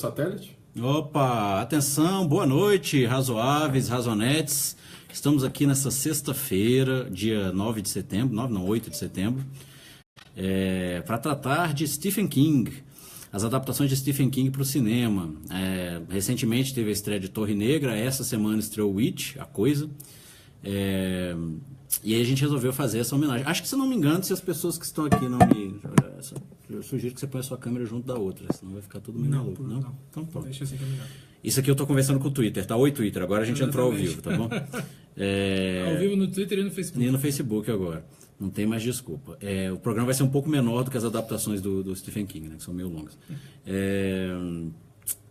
satélite? Opa, atenção, boa noite, razoáveis, razonetes. Estamos aqui nessa sexta-feira, dia 9 de setembro, 8 de setembro, para tratar de Stephen King, as adaptações de Stephen King para o cinema. Recentemente teve a estreia de Torre Negra, essa semana estreou Witch, A Coisa. E aí a gente resolveu fazer essa homenagem. Acho que, se não me engano, se as pessoas que estão aqui não me... Eu sugiro que você ponha a sua câmera junto da outra, senão vai ficar tudo meio maluco. Não? Então, pronto. Deixa assim que é melhor. Isso aqui eu tô conversando com o Twitter, tá? Oi, Twitter. Agora a gente entrou ao vivo, tá bom? Ao vivo no Twitter e no Facebook. E no Facebook agora. Não tem mais desculpa. O programa vai ser um pouco menor do que as adaptações do Stephen King, né? Que são meio longas.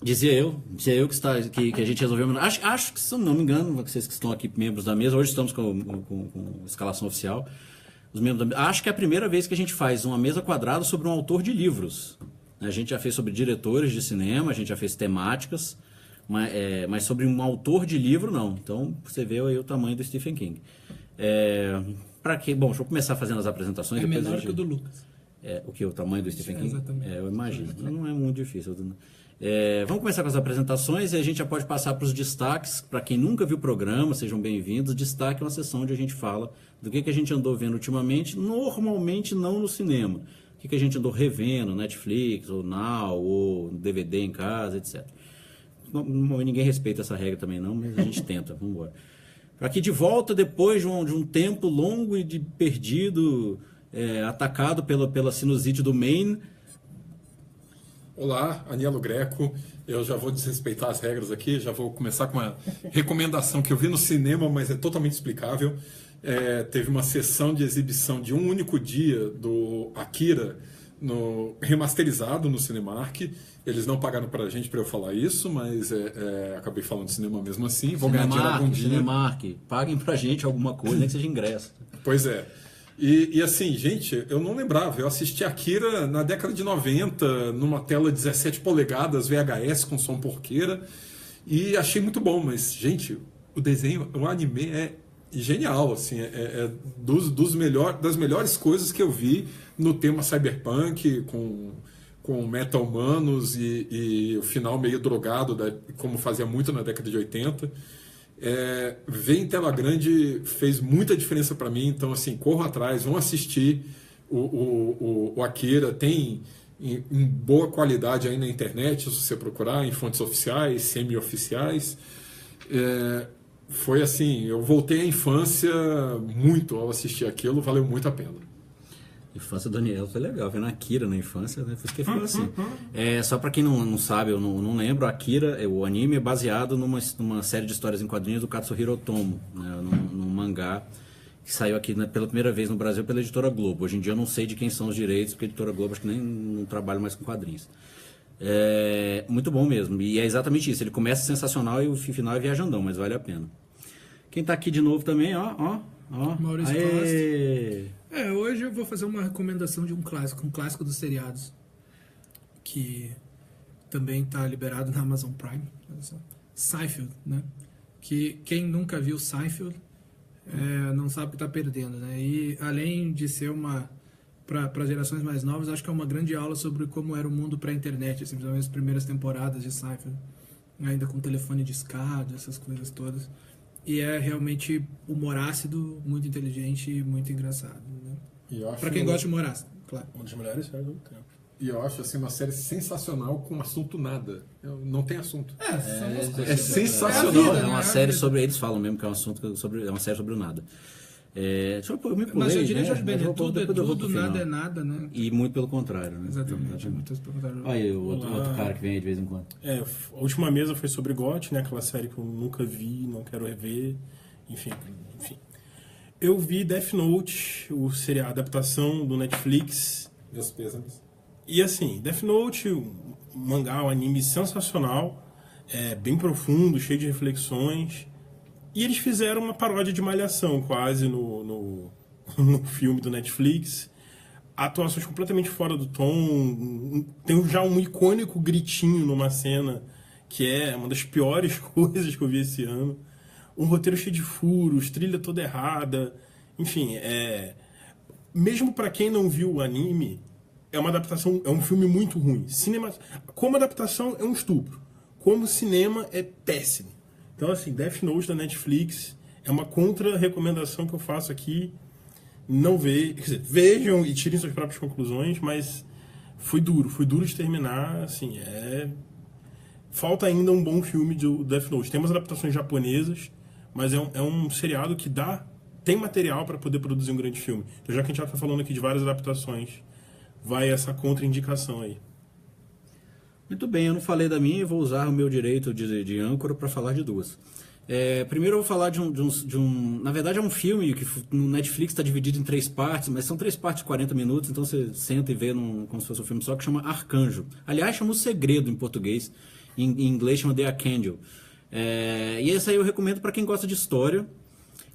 Dizia eu que a gente resolveu... Acho que, se não me engano, vocês que estão aqui, membros da mesa, hoje estamos com escalação oficial. Os membros acho que é a primeira vez que a gente faz uma mesa quadrada sobre um autor de livros. A gente já fez sobre diretores de cinema, a gente já fez temáticas, mas sobre um autor de livro, não. Então, você vê aí o tamanho do Stephen King. Para quê? Bom, deixa eu começar fazendo as apresentações. É menor que o do Lucas. O que? O tamanho do Stephen King? Exatamente. Eu imagino. Não é muito difícil. Vamos começar com as apresentações e a gente já pode passar para os destaques. Para quem nunca viu o programa, sejam bem-vindos. Destaque é uma sessão onde a gente fala do que a gente andou vendo ultimamente, normalmente não no cinema. O que a gente andou revendo, Netflix, ou Now, ou DVD em casa, etc. Ninguém respeita essa regra também não, mas a gente tenta. Vamos embora. Aqui de volta, depois de um tempo longo e de perdido, atacado pela sinusite do Maine. Olá, Anielo Greco. Eu já vou desrespeitar as regras aqui, já vou começar com uma recomendação que eu vi no cinema, mas é totalmente explicável. Teve uma sessão de exibição de um único dia do Akira remasterizado no Cinemark. Eles não pagaram pra gente para eu falar isso, mas acabei falando de cinema mesmo assim. Vou ganhar dinheiro algum dia. Cinemark, paguem pra gente alguma coisa, nem que seja ingresso. Pois é. E assim, gente, eu não lembrava. Eu assisti Akira na década de 90, numa tela 17 polegadas, VHS com som porqueira, e achei muito bom. Mas, gente, o desenho, o anime é genial, assim, das melhores coisas que eu vi no tema cyberpunk, com meta-humanos e o final meio drogado, como fazia muito na década de 80. Ver em tela grande fez muita diferença para mim, então assim, corro atrás, vão assistir o Akira, tem em boa qualidade aí na internet, se você procurar, em fontes oficiais, semi-oficiais. Foi assim, eu voltei à infância muito ao assistir aquilo, valeu muito a pena. A infância do Daniel foi legal, vendo Akira na infância, né? Por isso que ficou assim. Só pra quem não sabe, eu não lembro, Akira, o anime é baseado numa série de histórias em quadrinhos do Katsuhiro Otomo, né? num mangá que saiu aqui pela primeira vez no Brasil pela Editora Globo. Hoje em dia eu não sei de quem são os direitos, porque a Editora Globo acho que nem não trabalha mais com quadrinhos. Muito bom mesmo, e é exatamente isso, ele começa sensacional e o final é viajandão, mas vale a pena. Quem tá aqui de novo também, ó. Maurício Costa. Hoje eu vou fazer uma recomendação de um clássico dos seriados, que também está liberado na Amazon Prime. Seinfeld, né? Que quem nunca viu Seinfeld não sabe o que está perdendo, né? E além de ser para gerações mais novas, acho que é uma grande aula sobre como era o mundo pré-internet, assim, principalmente as primeiras temporadas de Seinfeld, ainda com telefone discado, essas coisas todas. E é realmente humor ácido, muito inteligente e muito engraçado, né? Pra quem gosta de humor ácido, claro. Uma das melhores séries do tempo. E eu acho assim, uma série sensacional com assunto nada. Não tem assunto. É sensacional. É uma série sobre... Eles falam mesmo que é uma série sobre o nada. Deixa eu me pulei, mas eu diria, né? Jorge Ben, tudo é tudo, nada é nada, né? E muito pelo contrário, né? Exatamente. Muito pelo contrário. Olha aí, o outro cara que vem aí de vez em quando. A última mesa foi sobre GOT, né? Aquela série que eu nunca vi, não quero rever. Enfim. Eu vi Death Note, a adaptação do Netflix. Meus pêsames. E assim, Death Note, um mangá, um anime sensacional, bem profundo, cheio de reflexões. E eles fizeram uma paródia de Malhação, quase, no filme do Netflix. Atuações completamente fora do tom. Tem já um icônico gritinho numa cena, que é uma das piores coisas que eu vi esse ano. Um roteiro cheio de furos, trilha toda errada. Enfim, mesmo para quem não viu o anime, é uma adaptação, é um filme muito ruim. Como adaptação é um estupro. Como cinema é péssimo. Então, assim, Death Note da Netflix é uma contra-recomendação que eu faço aqui. Não quer dizer, vejam e tirem suas próprias conclusões, mas foi duro de terminar, assim, falta ainda um bom filme de Death Note. Tem umas adaptações japonesas, mas é um seriado que tem material para poder produzir um grande filme. Então, já que a gente já está falando aqui de várias adaptações, vai essa contraindicação aí. Muito bem, eu não falei da minha e vou usar o meu direito de âncora para falar de duas. Primeiro eu vou falar de um... Na verdade é um filme que no Netflix está dividido em 3 partes, mas são 3 partes de 40 minutos, então você senta e vê como se fosse um filme só, que chama Arcanjo. Aliás, chama O Segredo em português, em inglês chama The Archangel. E esse aí eu recomendo para quem gosta de história,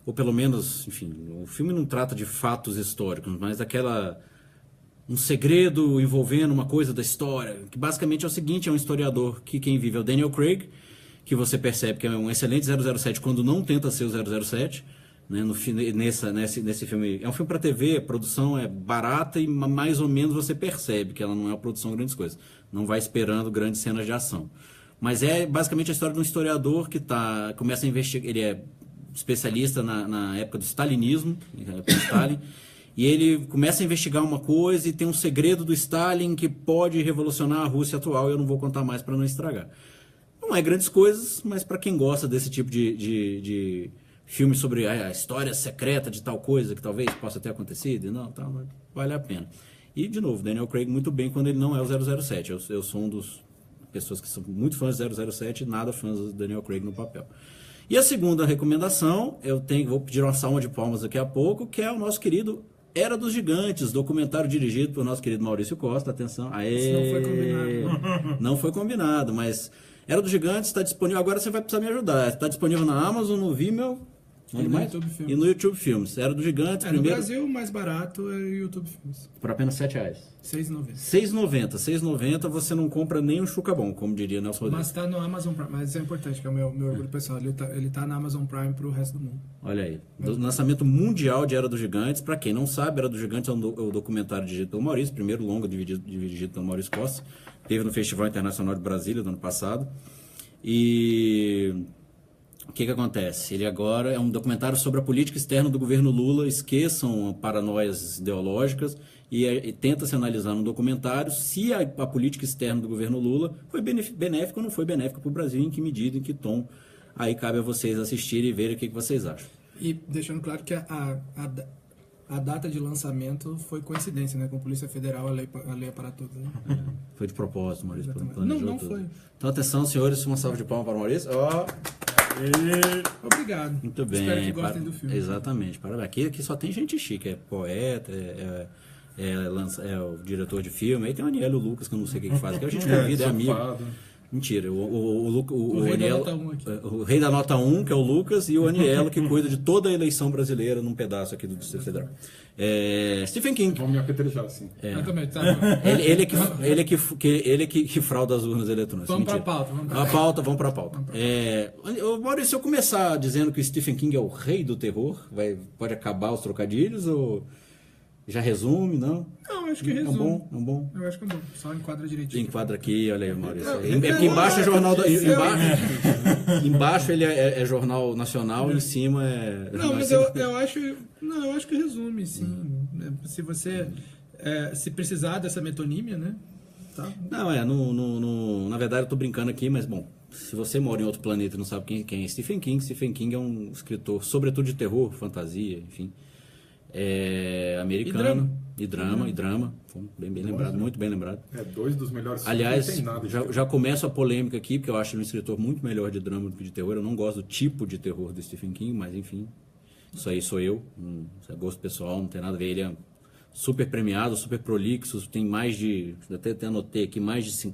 ou pelo menos, enfim, o filme não trata de fatos históricos, mas um segredo envolvendo uma coisa da história, que basicamente é o seguinte: é um historiador que quem vive é o Daniel Craig, que você percebe que é um excelente 007 quando não tenta ser o 007, né? Nesse filme, é um filme para TV, a produção é barata e mais ou menos você percebe que ela não é uma produção de grandes coisas, não vai esperando grandes cenas de ação, mas é basicamente a história de um historiador que começa a investigar. Ele é especialista na época do stalinismo, na época do Stalin, e ele começa a investigar uma coisa e tem um segredo do Stalin que pode revolucionar a Rússia atual, e eu não vou contar mais para não estragar. Não é grandes coisas, mas para quem gosta desse tipo de filme sobre a história secreta de tal coisa que talvez possa ter acontecido, vale a pena. E, de novo, Daniel Craig muito bem quando ele não é o 007. Eu sou um dos pessoas que são muito fãs do 007 e nada fãs do Daniel Craig no papel. E a segunda recomendação, vou pedir uma salva de palmas daqui a pouco, que é o nosso querido Era dos Gigantes, documentário dirigido pelo nosso querido Maurício Costa. Atenção. Isso não foi combinado. Não foi combinado, mas Era dos Gigantes está disponível. Agora você vai precisar me ajudar. Está disponível na Amazon, no Vimeo e no YouTube Filmes. Era dos Gigantes. No Brasil, o mais barato é o YouTube Filmes. Por apenas R$7. R$6,90. R$6,90 você não compra nem um chuca-bom, como diria Nelson Rodrigues. Mas está no Amazon Prime. Mas isso é importante, que é o meu orgulho pessoal. Ele tá na Amazon Prime para o resto do mundo. Olha aí. Do lançamento mundial de Era dos Gigantes. Para quem não sabe, Era dos Gigantes é o documentário dirigido pelo Maurício. Primeiro longa dirigido pelo Maurício Costa. Teve no Festival Internacional de Brasília do ano passado. E o que acontece? Ele agora é um documentário sobre a política externa do governo Lula. Esqueçam paranoias ideológicas e tenta-se analisar no documentário se a política externa do governo Lula foi benéfica ou não foi benéfica para o Brasil, em que medida, em que tom. Aí cabe a vocês assistirem e verem o que vocês acham. E deixando claro que a data de lançamento foi coincidência, né? Com a Polícia Federal, a lei é para todos. Né? Foi de propósito, Maurício. Não foi. Então, atenção, senhores, uma salva de palmas para o Maurício. Obrigado. Muito bem. Espero que gostem do filme. Exatamente. Parabéns. Aqui só tem gente chique. É poeta, é o diretor de filme. Aí tem o Aniel e o Lucas, que eu não sei o que faz. Que a gente convida, é amigo. Mentira, o rei da nota 1, que é o Lucas, e o Anielo, que cuida de toda a eleição brasileira num pedaço aqui do Distrito Federal. Stephen King. Vamos me apetrejar, assim. Exatamente, tá. Ele que frauda as urnas eletrônicas. Vamos para a pauta. Vamos para a pauta. Maurício, se eu começar dizendo que o Stephen King é o rei do terror, pode acabar os trocadilhos ou... Já resume, não? Não, acho que resume. É um bom? Eu acho que é bom. Só enquadra direitinho. Enquadra aqui, olha aí, Maurício. Porque embaixo é jornal... Embaixo ele é jornal nacional, em cima é... Não, mas eu acho que resume, sim. Se você... se precisar dessa metonímia, né? Tá. Não, na verdade eu tô brincando aqui, mas bom... Se você mora em outro planeta e não sabe quem é Stephen King é um escritor, sobretudo de terror, fantasia, enfim... americano e drama. Foi bem lembrado, muito bem lembrado. 2 dos melhores filmes. Aliás, não tem nada já começo a polêmica aqui, porque eu acho ele um escritor muito melhor de drama do que de terror. Eu não gosto do tipo de terror do Stephen King, mas enfim, isso aí sou eu. É gosto pessoal, não tem nada a ver. Ele é super premiado, super prolixo, tem mais de... Até anotei aqui,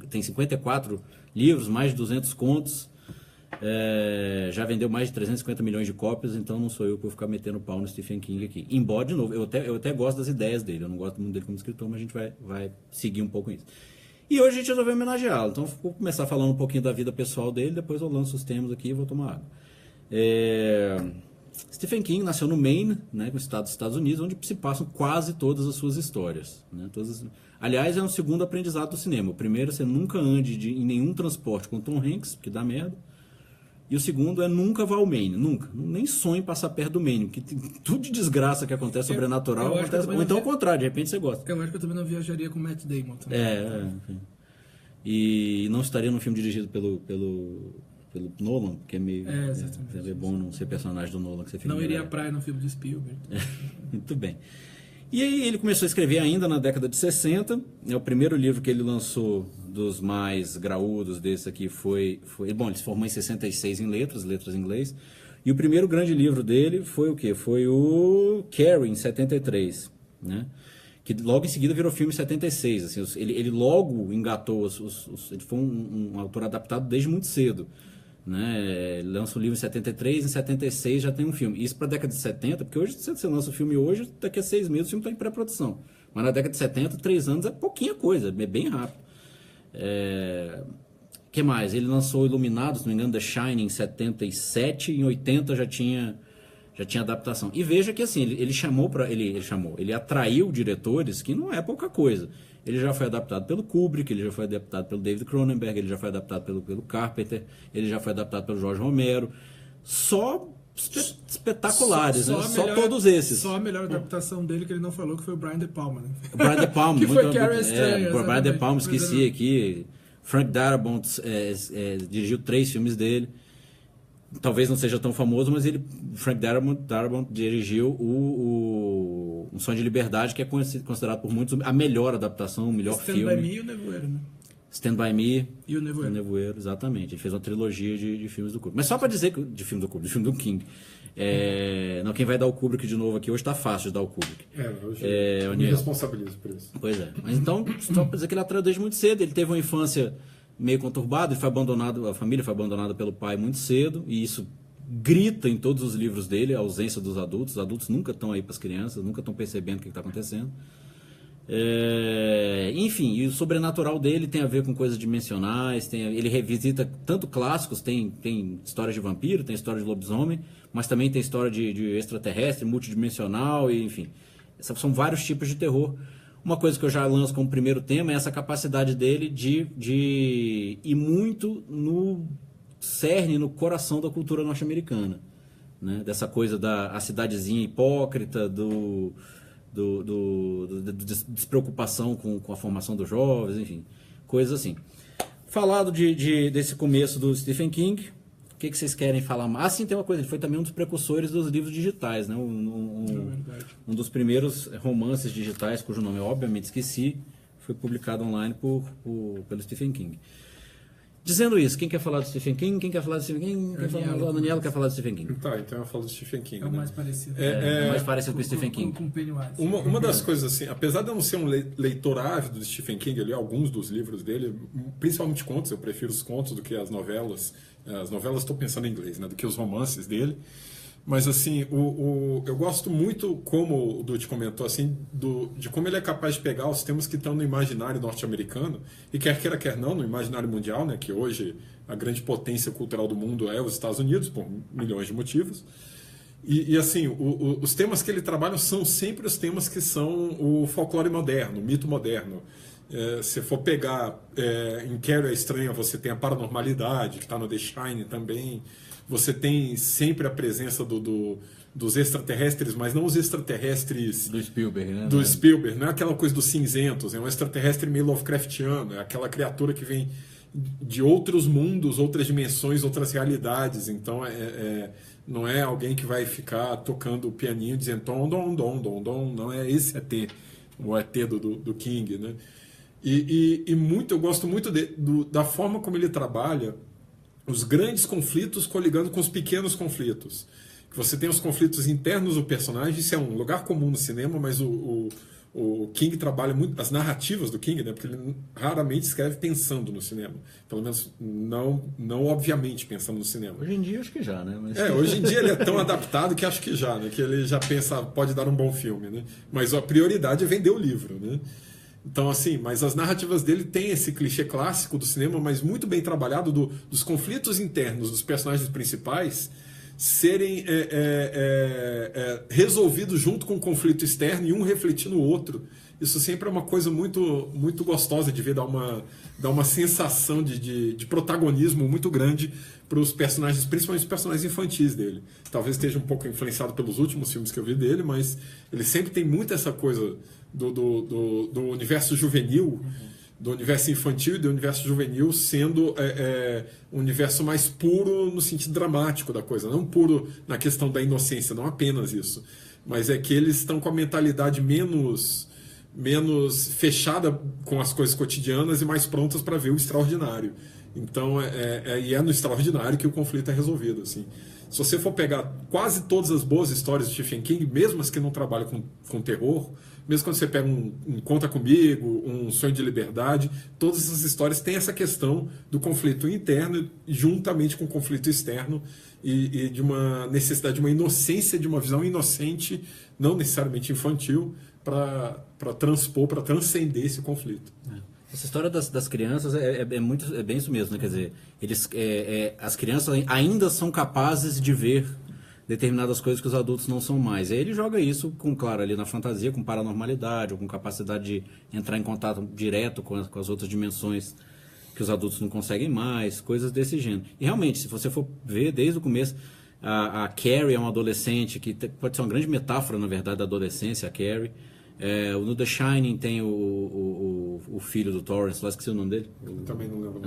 tem 54 livros, mais de 200 contos. Já vendeu mais de 350 milhões de cópias, então não sou eu que vou ficar metendo pau no Stephen King aqui. Embora, de novo, eu até gosto das ideias dele, eu não gosto muito dele como escritor, mas a gente vai seguir um pouco isso. E hoje a gente resolveu homenageá-lo, então vou começar falando um pouquinho da vida pessoal dele, depois eu lanço os temas aqui e vou tomar água. Stephen King nasceu no Maine, né, no estado dos Estados Unidos, onde se passam quase todas as suas histórias. Né, Aliás, é um segundo aprendizado do cinema. O primeiro, você nunca ande em nenhum transporte com Tom Hanks, porque dá merda. E o segundo é nunca vá ao Maine, nunca. Nem sonhe passar perto do Maine, porque tem tudo de desgraça que acontece sobrenatural, acontece, ou então ao contrário, de repente você gosta. Eu acho que eu também não viajaria com Matt Damon também. Enfim. E não estaria num filme dirigido pelo Nolan, que é meio... exatamente. É bom não ser personagem do Nolan que você filma. Não iria à praia no filme de Spielberg. Muito bem. E aí ele começou a escrever ainda na década de 60. O primeiro livro que ele lançou dos mais graúdos desse aqui foi... Bom, ele se formou em 66 em letras em inglês. E o primeiro grande livro dele foi o quê? Foi o Carrie, em 73, né? Que logo em seguida virou filme em 76. Assim, ele logo engatou... ele foi um autor adaptado desde muito cedo. Né? Ele lança um livro em 73, em 76 já tem um filme. Isso para a década de 70, porque hoje você lança o filme hoje, daqui a 6 meses o filme está em pré-produção. Mas na década de 70, 3 anos é pouquinha coisa, é bem rápido. Que mais? Ele lançou Iluminados, se não me engano, The Shining em 77, em 80 já tinha adaptação. E veja que assim, ele atraiu diretores que não é pouca coisa. Ele já foi adaptado pelo Kubrick, ele já foi adaptado pelo David Cronenberg, ele já foi adaptado pelo Carpenter, ele já foi adaptado pelo Jorge Romero. Só espetaculares, né? Só todos esses. Só a melhor adaptação dele que ele não falou, que foi o Brian De Palma, né? O Brian De Palma. Que foi Carrie Estranha. O Brian De Palma, esqueci aqui. Frank Darabont dirigiu 3 filmes dele. Talvez não seja tão famoso, mas Frank Darabont dirigiu Um Sonho de Liberdade, que é considerado por muitos a melhor adaptação, o melhor filme. Stand By Me e o Nevoeiro, né? Stand By Me e o Nevoeiro. Exatamente. Ele fez uma trilogia de filmes do Kubrick. Mas só para dizer que de filme do King. Não, quem vai dar o Kubrick de novo aqui hoje está fácil de dar o Kubrick. Eu me responsabilizo por isso. Pois é. Mas então, só para dizer que ele atraiu desde muito cedo. Ele teve uma infância meio conturbada, ele foi abandonado, a família foi abandonada pelo pai muito cedo, e isso grita em todos os livros dele, a ausência dos adultos. Os adultos nunca estão aí para as crianças, nunca estão percebendo o que está acontecendo. Enfim, e o sobrenatural dele tem a ver com coisas dimensionais, ele revisita tanto clássicos, tem histórias de vampiro, tem história de lobisomem, mas também tem história de extraterrestre, multidimensional, e, enfim. São vários tipos de terror. Uma coisa que eu já lanço como primeiro tema é essa capacidade dele de ir muito no cerne, no coração da cultura norte-americana, né? Dessa coisa da cidadezinha hipócrita, despreocupação com a formação dos jovens, enfim, coisas assim. Falado desse começo do Stephen King, o que vocês querem falar mais? Sim, tem uma coisa, ele foi também um dos precursores dos livros digitais, né? Um dos primeiros romances digitais, cujo nome eu obviamente esqueci, foi publicado online pelo Stephen King. Dizendo isso, quem quer falar do Stephen King? Quem quer falar do Stephen King? A Daniela quer falar do Stephen King. Tá, então eu falo do Stephen King. É o mais parecido. É mais parecido com o Stephen King. Com Pennywise. Uma das coisas assim, apesar de eu não ser um leitor ávido do Stephen King, eu li alguns dos livros dele, principalmente contos, eu prefiro os contos do que as novelas. As novelas estou pensando em inglês, né, do que os romances dele. Mas assim, eu gosto muito, como o Dutti comentou, assim, de como ele é capaz de pegar os temas que estão no imaginário norte-americano, e quer queira, quer não, no imaginário mundial, né, que hoje a grande potência cultural do mundo é os Estados Unidos, por milhões de motivos. E assim, os temas que ele trabalha são sempre os temas que são o folclore moderno, o mito moderno. Se for pegar em Carrie a Estranha, você tem a paranormalidade, que está no The Shining também. Você tem sempre a presença dos extraterrestres, mas não os extraterrestres do Spielberg, né? Do Spielberg, não é aquela coisa dos cinzentos, é um extraterrestre meio Lovecraftiano, é aquela criatura que vem de outros mundos, outras dimensões, outras realidades. Então não é alguém que vai ficar tocando o pianinho dizendo dom, dom, dom, dom, dom. Não é esse ET, o ET do King, né? Eu gosto muito da forma como ele trabalha os grandes conflitos coligando com os pequenos conflitos. Você tem os conflitos internos do personagem, isso é um lugar comum no cinema, mas o King trabalha muito as narrativas do King, né? Porque ele raramente escreve pensando no cinema. Pelo menos não obviamente pensando no cinema. Hoje em dia acho que já, né? Mas... hoje em dia ele é tão adaptado que acho que já, né? Que ele já pensa, pode dar um bom filme, né? Mas a prioridade é vender o livro, né? Então, assim, mas as narrativas dele têm esse clichê clássico do cinema, mas muito bem trabalhado dos conflitos internos dos personagens principais serem resolvidos junto com o conflito externo e um refletir no outro. Isso sempre é uma coisa muito, muito gostosa de ver, dar uma sensação de protagonismo muito grande para os personagens, principalmente os personagens infantis dele. Talvez esteja um pouco influenciado pelos últimos filmes que eu vi dele, mas ele sempre tem muito essa coisa do universo juvenil, do universo infantil e do universo juvenil sendo um universo mais puro no sentido dramático da coisa, não puro na questão da inocência, não apenas isso, mas é que eles estão com a mentalidade menos fechada com as coisas cotidianas e mais prontas para ver o extraordinário. Então é no extraordinário que o conflito é resolvido, assim. Se você for pegar quase todas as boas histórias de Stephen King, mesmo as que não trabalham com terror, mesmo quando você pega um Conta Comigo, um Sonho de Liberdade, todas essas histórias têm essa questão do conflito interno juntamente com o conflito externo e de uma necessidade de uma inocência, de uma visão inocente, não necessariamente infantil, para transpor, para transcender esse conflito. Essa história das crianças é bem isso mesmo, né? Quer dizer, as crianças ainda são capazes de ver determinadas coisas que os adultos não são mais. Aí ele joga isso, claro, ali na fantasia, com paranormalidade, ou com capacidade de entrar em contato direto com as outras dimensões que os adultos não conseguem mais, coisas desse gênero. E realmente, se você for ver desde o começo, a Carrie é uma adolescente que pode ser uma grande metáfora, na verdade, da adolescência, a Carrie. No The Shining tem o filho do Torrance, lá esqueci o nome dele. Também não lembro.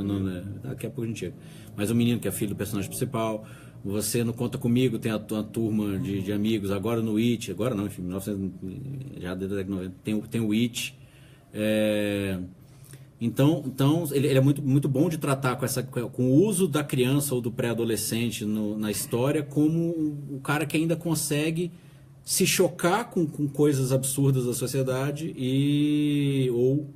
Daqui a pouco a gente chega. Mas o menino que é filho do personagem principal. Você no Conta Comigo tem a turma de amigos. Agora no It, agora não, enfim, 1900, já desde a década de 90, tem o It. Então ele é muito, muito bom de tratar com o uso da criança ou do pré-adolescente na história como o cara que ainda consegue se chocar com coisas absurdas da sociedade ou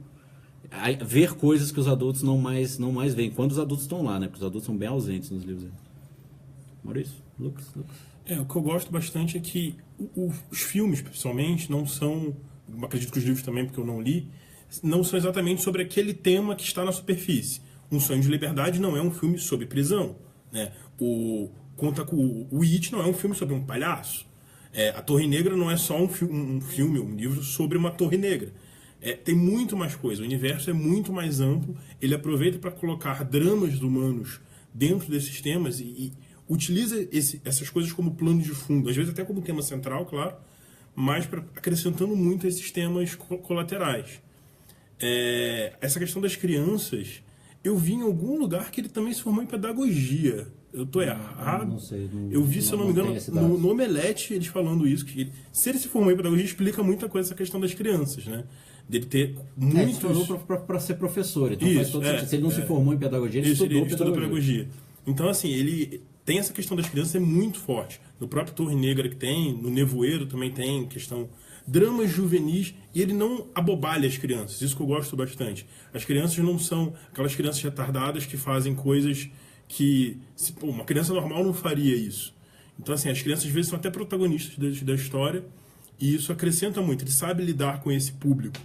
ver coisas que os adultos não mais veem, quando os adultos estão lá, né? Porque os adultos são bem ausentes nos livros. Maurício, Lucas. O que eu gosto bastante é que os filmes, principalmente, não são, acredito que os livros também, porque eu não li, não são exatamente sobre aquele tema que está na superfície. Um Sonho de Liberdade não é um filme sobre prisão, né? O It não é um filme sobre um palhaço. A Torre Negra não é só um filme, um livro sobre uma Torre Negra. Tem muito mais coisa. O universo é muito mais amplo. Ele aproveita para colocar dramas humanos dentro desses temas e utiliza essas coisas como plano de fundo, às vezes até como tema central, claro, mas acrescentando muito esses temas colaterais. Essa questão das crianças, eu vi em algum lugar que ele também se formou em pedagogia. Eu estou errado? Não sei. Eu vi, se eu não me engano, no Omelete, eles falando isso, que se ele se formou em pedagogia, explica muita coisa essa questão das crianças, né? Dele ter muitos... Ele falou para ser professor, então isso, faz todo sentido. Se ele não se formou em pedagogia, ele estudou pedagogia. Então, assim, ele tem essa questão das crianças, é muito forte. No próprio Torre Negra que tem, no Nevoeiro também tem questão... Dramas juvenis, e ele não abobalha as crianças, isso que eu gosto bastante. As crianças não são aquelas crianças retardadas que fazem coisas que... uma criança normal não faria isso. Então, assim, as crianças às vezes são até protagonistas da história, e isso acrescenta muito. Ele sabe lidar com esse público.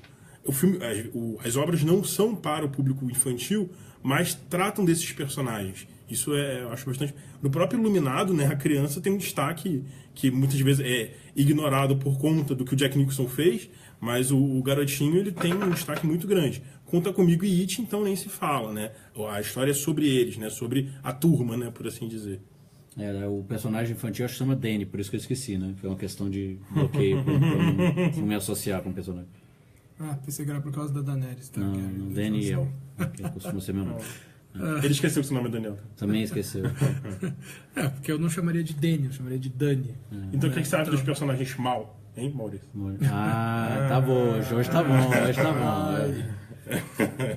As obras não são para o público infantil, mas tratam desses personagens. Isso eu acho bastante... No próprio Iluminado, né, a criança tem um destaque que muitas vezes é ignorado por conta do que o Jack Nicholson fez, mas o garotinho ele tem um destaque muito grande. Conta Comigo e It, então nem se fala, né? A história é sobre eles, né? Sobre a turma, né? Por assim dizer. O personagem infantil acho que chama Danny, por isso que eu esqueci, né? Foi uma questão de bloqueio para não me associar com o personagem. Pensei que era por causa da Daenerys. Tá? Não, Daniel, que costuma ser meu nome. Ele esqueceu que seu nome é Daniel. Também esqueceu. Porque eu não chamaria de Danny, eu chamaria de Dani. Então o que você acha dos personagens mal, hein, Maurício? Tá bom, hoje tá bom.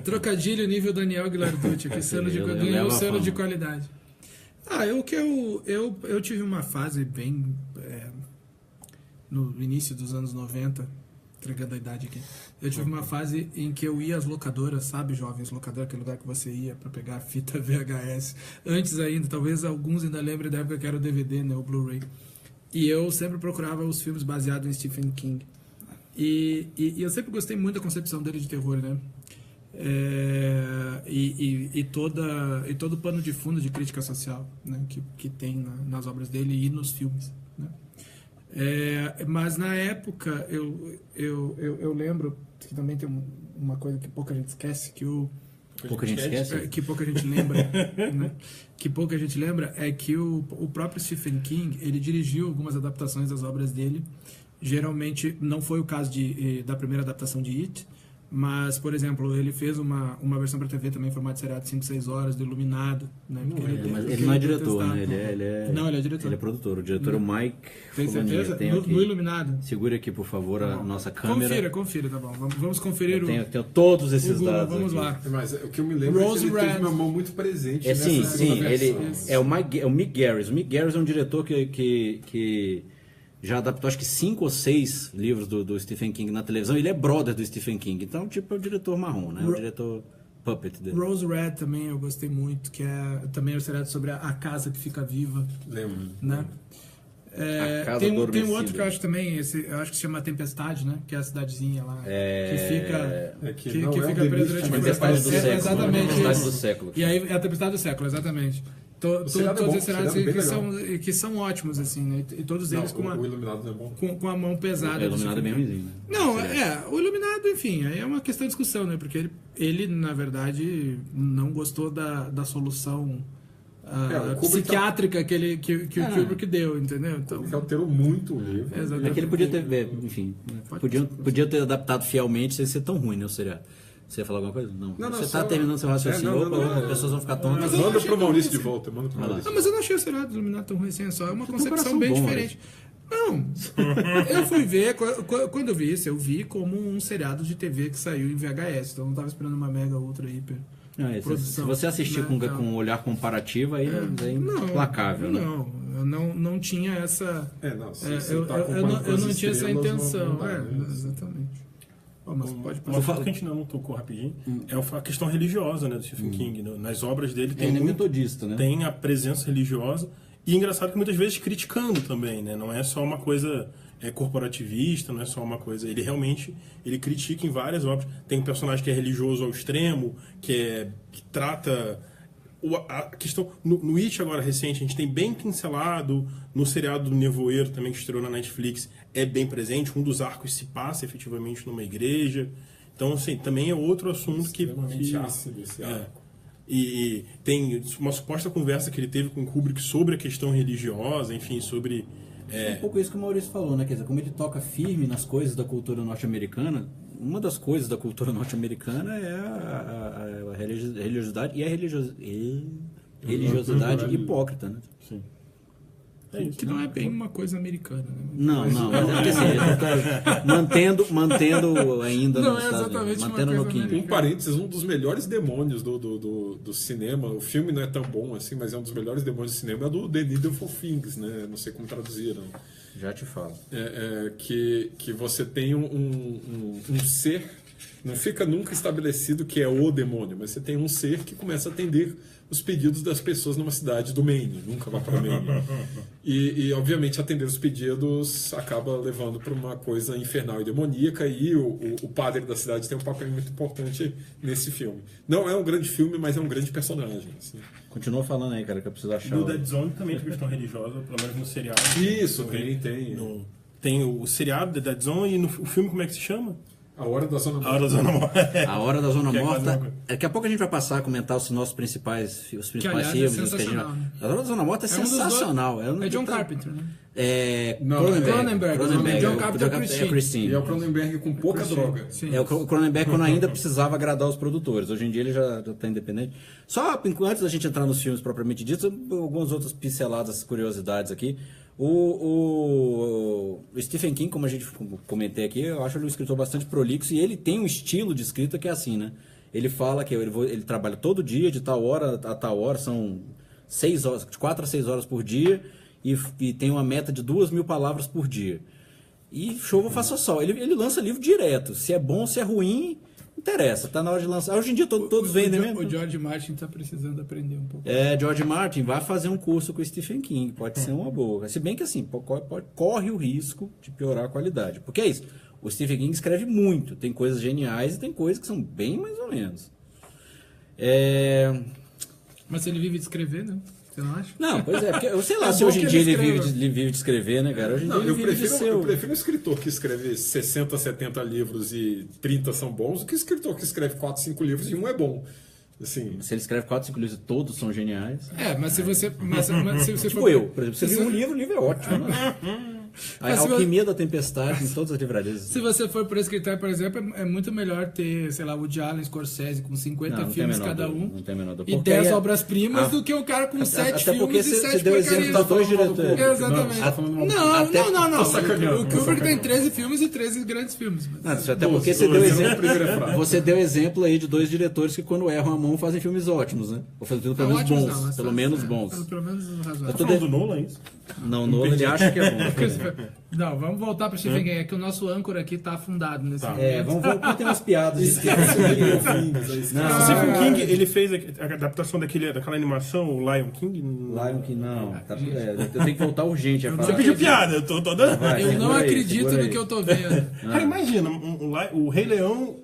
Trocadilho nível Daniel Ghilarducci, que ganhou o selo de qualidade. Eu tive uma fase bem... no início dos anos 90... entregando a idade aqui. Eu tive uma fase em que eu ia às locadoras, sabe, jovens, locadora, aquele lugar que você ia para pegar a fita VHS. Antes ainda, talvez alguns ainda lembrem da época que era o DVD, né, o Blu-ray. E eu sempre procurava os filmes baseados em Stephen King. E eu sempre gostei muito da concepção dele de terror, né? e todo o pano de fundo de crítica social, né, que tem nas obras dele e nos filmes, né? Mas na época eu lembro que também tem uma coisa que pouca gente esquece, que pouca gente lembra, né? Que pouca gente lembra é que o próprio Stephen King, ele dirigiu algumas adaptações das obras dele. Geralmente não foi o caso da primeira adaptação de It, mas, por exemplo, ele fez uma versão para TV também em formato de seriado de 5, 6 horas, do Iluminado, né? Mas ele não é diretor, né? Não, ele é diretor. Ele é produtor. O diretor é o Mike. Tem certeza? No Iluminado. Segura aqui, por favor, a nossa câmera. Confira, tá bom. Vamos conferir eu tenho todos esses Google, dados. Vamos aqui. lá. Mas o que eu me lembro é que ele teve uma mão muito presente sim. Ele versão. é o Mick Garris. O Mick Garris é um diretor que já adaptou acho que 5 ou 6 livros do Stephen King na televisão. Ele é brother do Stephen King, então tipo é o diretor marrom, né? O diretor puppet dele. Rose Red também eu gostei muito, que é também o seriado sobre a casa que fica viva. Lembro. Né? Tem um outro que eu acho também, eu acho que se chama Tempestade, né? Que é a cidadezinha lá que fica presa durante Tempestade do século. Exatamente. Tempestade do século. E aí é a Tempestade do século, exatamente. Todos esses cenários que são ótimos, assim, né? E todos eles o Iluminado não é bom. Com a mão pesada. O Iluminado é bem ruimzinho, né? Não, o Iluminado, enfim, aí é uma questão de discussão, né? Porque ele na verdade, não gostou da solução psiquiátrica que o Kubrick deu, entendeu? Então, ele alterou muito o livro. Exatamente. É que ele podia ter, enfim, podia ter adaptado fielmente sem ser tão ruim, né, o seriado. Você ia falar alguma coisa? Não. Você está terminando seu raciocínio, as pessoas vão ficar tontas. Manda pro Maurício de volta. Mas eu não achei o seriado do Iluminado tão ruim assim, é só uma concepção bem diferente. Não, eu fui ver, quando eu vi isso, eu vi como um seriado de TV que saiu em VHS, então eu não estava esperando uma mega, ultra, hiper produção. Se você assistir com um olhar comparativo, aí é implacável. Não tinha essa... eu não tinha essa intenção. Exatamente. Uma coisa que a gente não tocou rapidinho é a questão religiosa, né, do Stephen King. Nas obras dele tem metodista, né? Tem a presença religiosa e engraçado que muitas vezes criticando também, né? Não é só uma coisa corporativista, não é só uma coisa... Ele realmente critica em várias obras. Tem um personagem que é religioso ao extremo, que trata... A questão no It agora recente, a gente tem bem pincelado, no seriado do Nevoeiro também que estreou na Netflix, é bem presente, um dos arcos se passa efetivamente numa igreja, então assim, também é outro assunto extremamente ácido esse arco. E tem uma suposta conversa que ele teve com Kubrick sobre a questão religiosa, enfim, sobre... É um pouco isso que o Maurício falou, né? Quer dizer, como ele toca firme nas coisas da cultura norte-americana, uma das coisas da cultura norte-americana é a religiosidade e a religiosidade hipócrita, né? Sim. Que não é bem uma coisa americana, né? Não, mas é assim, mantendo ainda não nos é exatamente mantendo no King. Um parênteses, um dos melhores demônios do cinema, o filme não é tão bom assim, mas é um dos melhores demônios do cinema, é do The Needful Things, né? Não sei como traduziram. Já te falo. Que você tem um ser, não fica nunca estabelecido que é o demônio, mas você tem um ser que começa a atender os pedidos das pessoas numa cidade do Maine, nunca vai para Maine. E, obviamente, atender os pedidos acaba levando para uma coisa infernal e demoníaca, e o padre da cidade tem um papel muito importante nesse filme. Não é um grande filme, mas é um grande personagem. Assim. Continua falando aí, cara, que eu preciso achar. No Dead Zone também tem questão religiosa, pelo menos no seriado. Isso, tem. Tem o seriado The Dead Zone, e no filme como é que se chama? A Hora da Zona Morta. A Hora da Zona Morta. A Hora da Zona Morta. Daqui a pouco a gente vai passar a comentar os nossos principais filmes. A Hora da Zona Morta é sensacional. É John Carpenter, né? Cronenberg. John Carpenter é Christine. E é o Cronenberg com pouca droga. Sim. É o Cronenberg quando ainda precisava agradar os produtores. Hoje em dia ele já está independente. Só antes da gente entrar nos filmes propriamente ditos, algumas outras pinceladas, curiosidades aqui. O Stephen King, como a gente comentei aqui, eu acho ele um escritor bastante prolixo, e ele tem um estilo de escrita que é assim, né? Ele fala que ele trabalha todo dia, de tal hora a tal hora, são 6 horas, de 4 a 6 horas por dia, e tem uma meta de 2.000 palavras por dia. E chova ou faça sol. Ele lança livro direto. Se é bom, se é ruim, interessa. Tá na hora de lançar. Hoje em dia todos vendem mesmo. O George Martin tá precisando aprender um pouco. George Martin, vai fazer um curso com o Stephen King. Pode ser uma boa. Se bem que assim, corre o risco de piorar a qualidade. Porque é isso. O Stephen King escreve muito. Tem coisas geniais e tem coisas que são bem mais ou menos. Mas ele vive de escrever, né? Você não acha? Não, pois é, porque eu sei lá É se bom hoje em que dia ele ele escreva. vive de escrever, né, cara? Hoje em dia Não, ele eu vive de prefiro, ser eu o- prefiro um escritor que escreve 60, 70 livros e 30 são bons do que escritor que escreve 4, 5 livros e um é bom. Assim, Se ele escreve 4, 5 livros e todos são geniais. Mas se você. Mas se você Tipo for. eu, por exemplo, você viu um livro, o livro é ótimo. Né? A Mas se Alquimia da Tempestade em todas as livrarias. Se você for por escritor, por exemplo, é muito melhor ter, sei lá, o Woody Allen, Scorsese com 50 Não tem a filmes menor cada dúvida, um não tem a menor dúvida. e Porque 10 aí é- obras-primas Ah. do que um cara com 7 Até porque filmes e você 7 deu exemplo porcarias. de dois diretores. Exatamente. Não, tá falando mal do Não. Tô sacaneando, O tô Kubrick tem sacaneando. 13 filmes e 13 grandes filmes. Mas... Não, isso até Doze, porque você doze, deu eu não exemplo. primeira frase. Você deu exemplo aí de dois diretores que quando erram a mão fazem filmes ótimos, né? Ou fazem pelo menos ótimos bons. não, mas Pelo tá- menos é, bons. Pelo menos razoável. Eu Tá tô falando de- do Nolan, é isso? Não, Nolan ele acha que é bom. Não, vamos voltar para Stephen King. É que o nosso âncora aqui tá afundado nesse momento. Vamos ter umas piadas. Não, O Stephen King, ele fez a adaptação daquela animação, o Lion King. Lion King não. Eu tenho que voltar urgente a falar. Você pediu piada, eu tô dando. Vai, Eu não segura aí, acredito segura no aí. que eu tô vendo. Cara, imagina, o Rei Leão.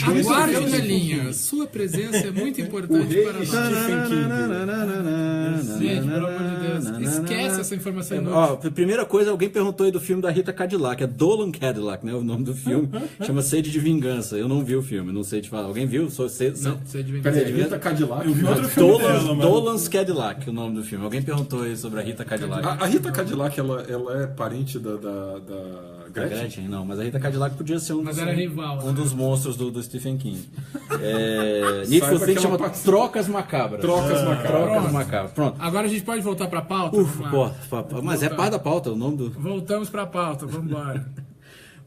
Aguarde Stephen na King. linha. Sua presença é muito O importante rei para nós. Stephen King. Gente, pelo amor de Deus. Esquece essa informação inútil. Ó, primeira coisa, alguém perguntou aí do filme da Rita Cadillac, é Dolan Cadillac, né? O nome do filme. Chama Sede de Vingança. Eu não vi o filme, não sei te falar. Alguém viu? Não, você devia Peraí, Rita Cadillac. Eu vi outro filme dela, mas- Dolan's Cadillac, o nome do filme. Alguém perguntou aí sobre a Rita Cadillac. A Rita Cadillac, ela é parente da A Gretchen? Gretchen? Não, mas a Rita Cadillac podia ser Mas era rival. um dos monstros do Stephen King. Need for Saiba Speed que chama ela participa- Trocas Macabras. Trocas Macabras. Trocas Macabras. Pronto. Agora a gente pode voltar pra pauta? Ufa, Vamos lá. pô, mas é parte da pauta, o nome do... Voltamos pra pauta, vamos embora.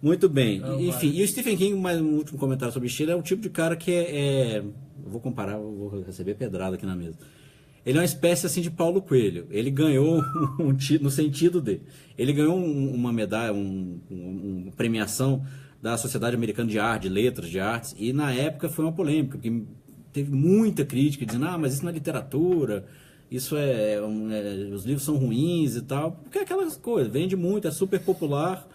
Muito bem. Então, Enfim, e o Stephen King, mais um último comentário sobre estilo, é o tipo de cara que eu vou comparar, eu vou receber pedrada aqui na mesa. Ele é uma espécie assim de Paulo Coelho. Ele ganhou no sentido de... Ele ganhou uma medalha, uma premiação da Sociedade Americana de Arte, de Letras, de Artes, e na época foi uma polêmica, porque teve muita crítica dizendo, mas isso não é literatura, isso os livros são ruins e tal, porque é aquelas coisas, vende muito, é super popular,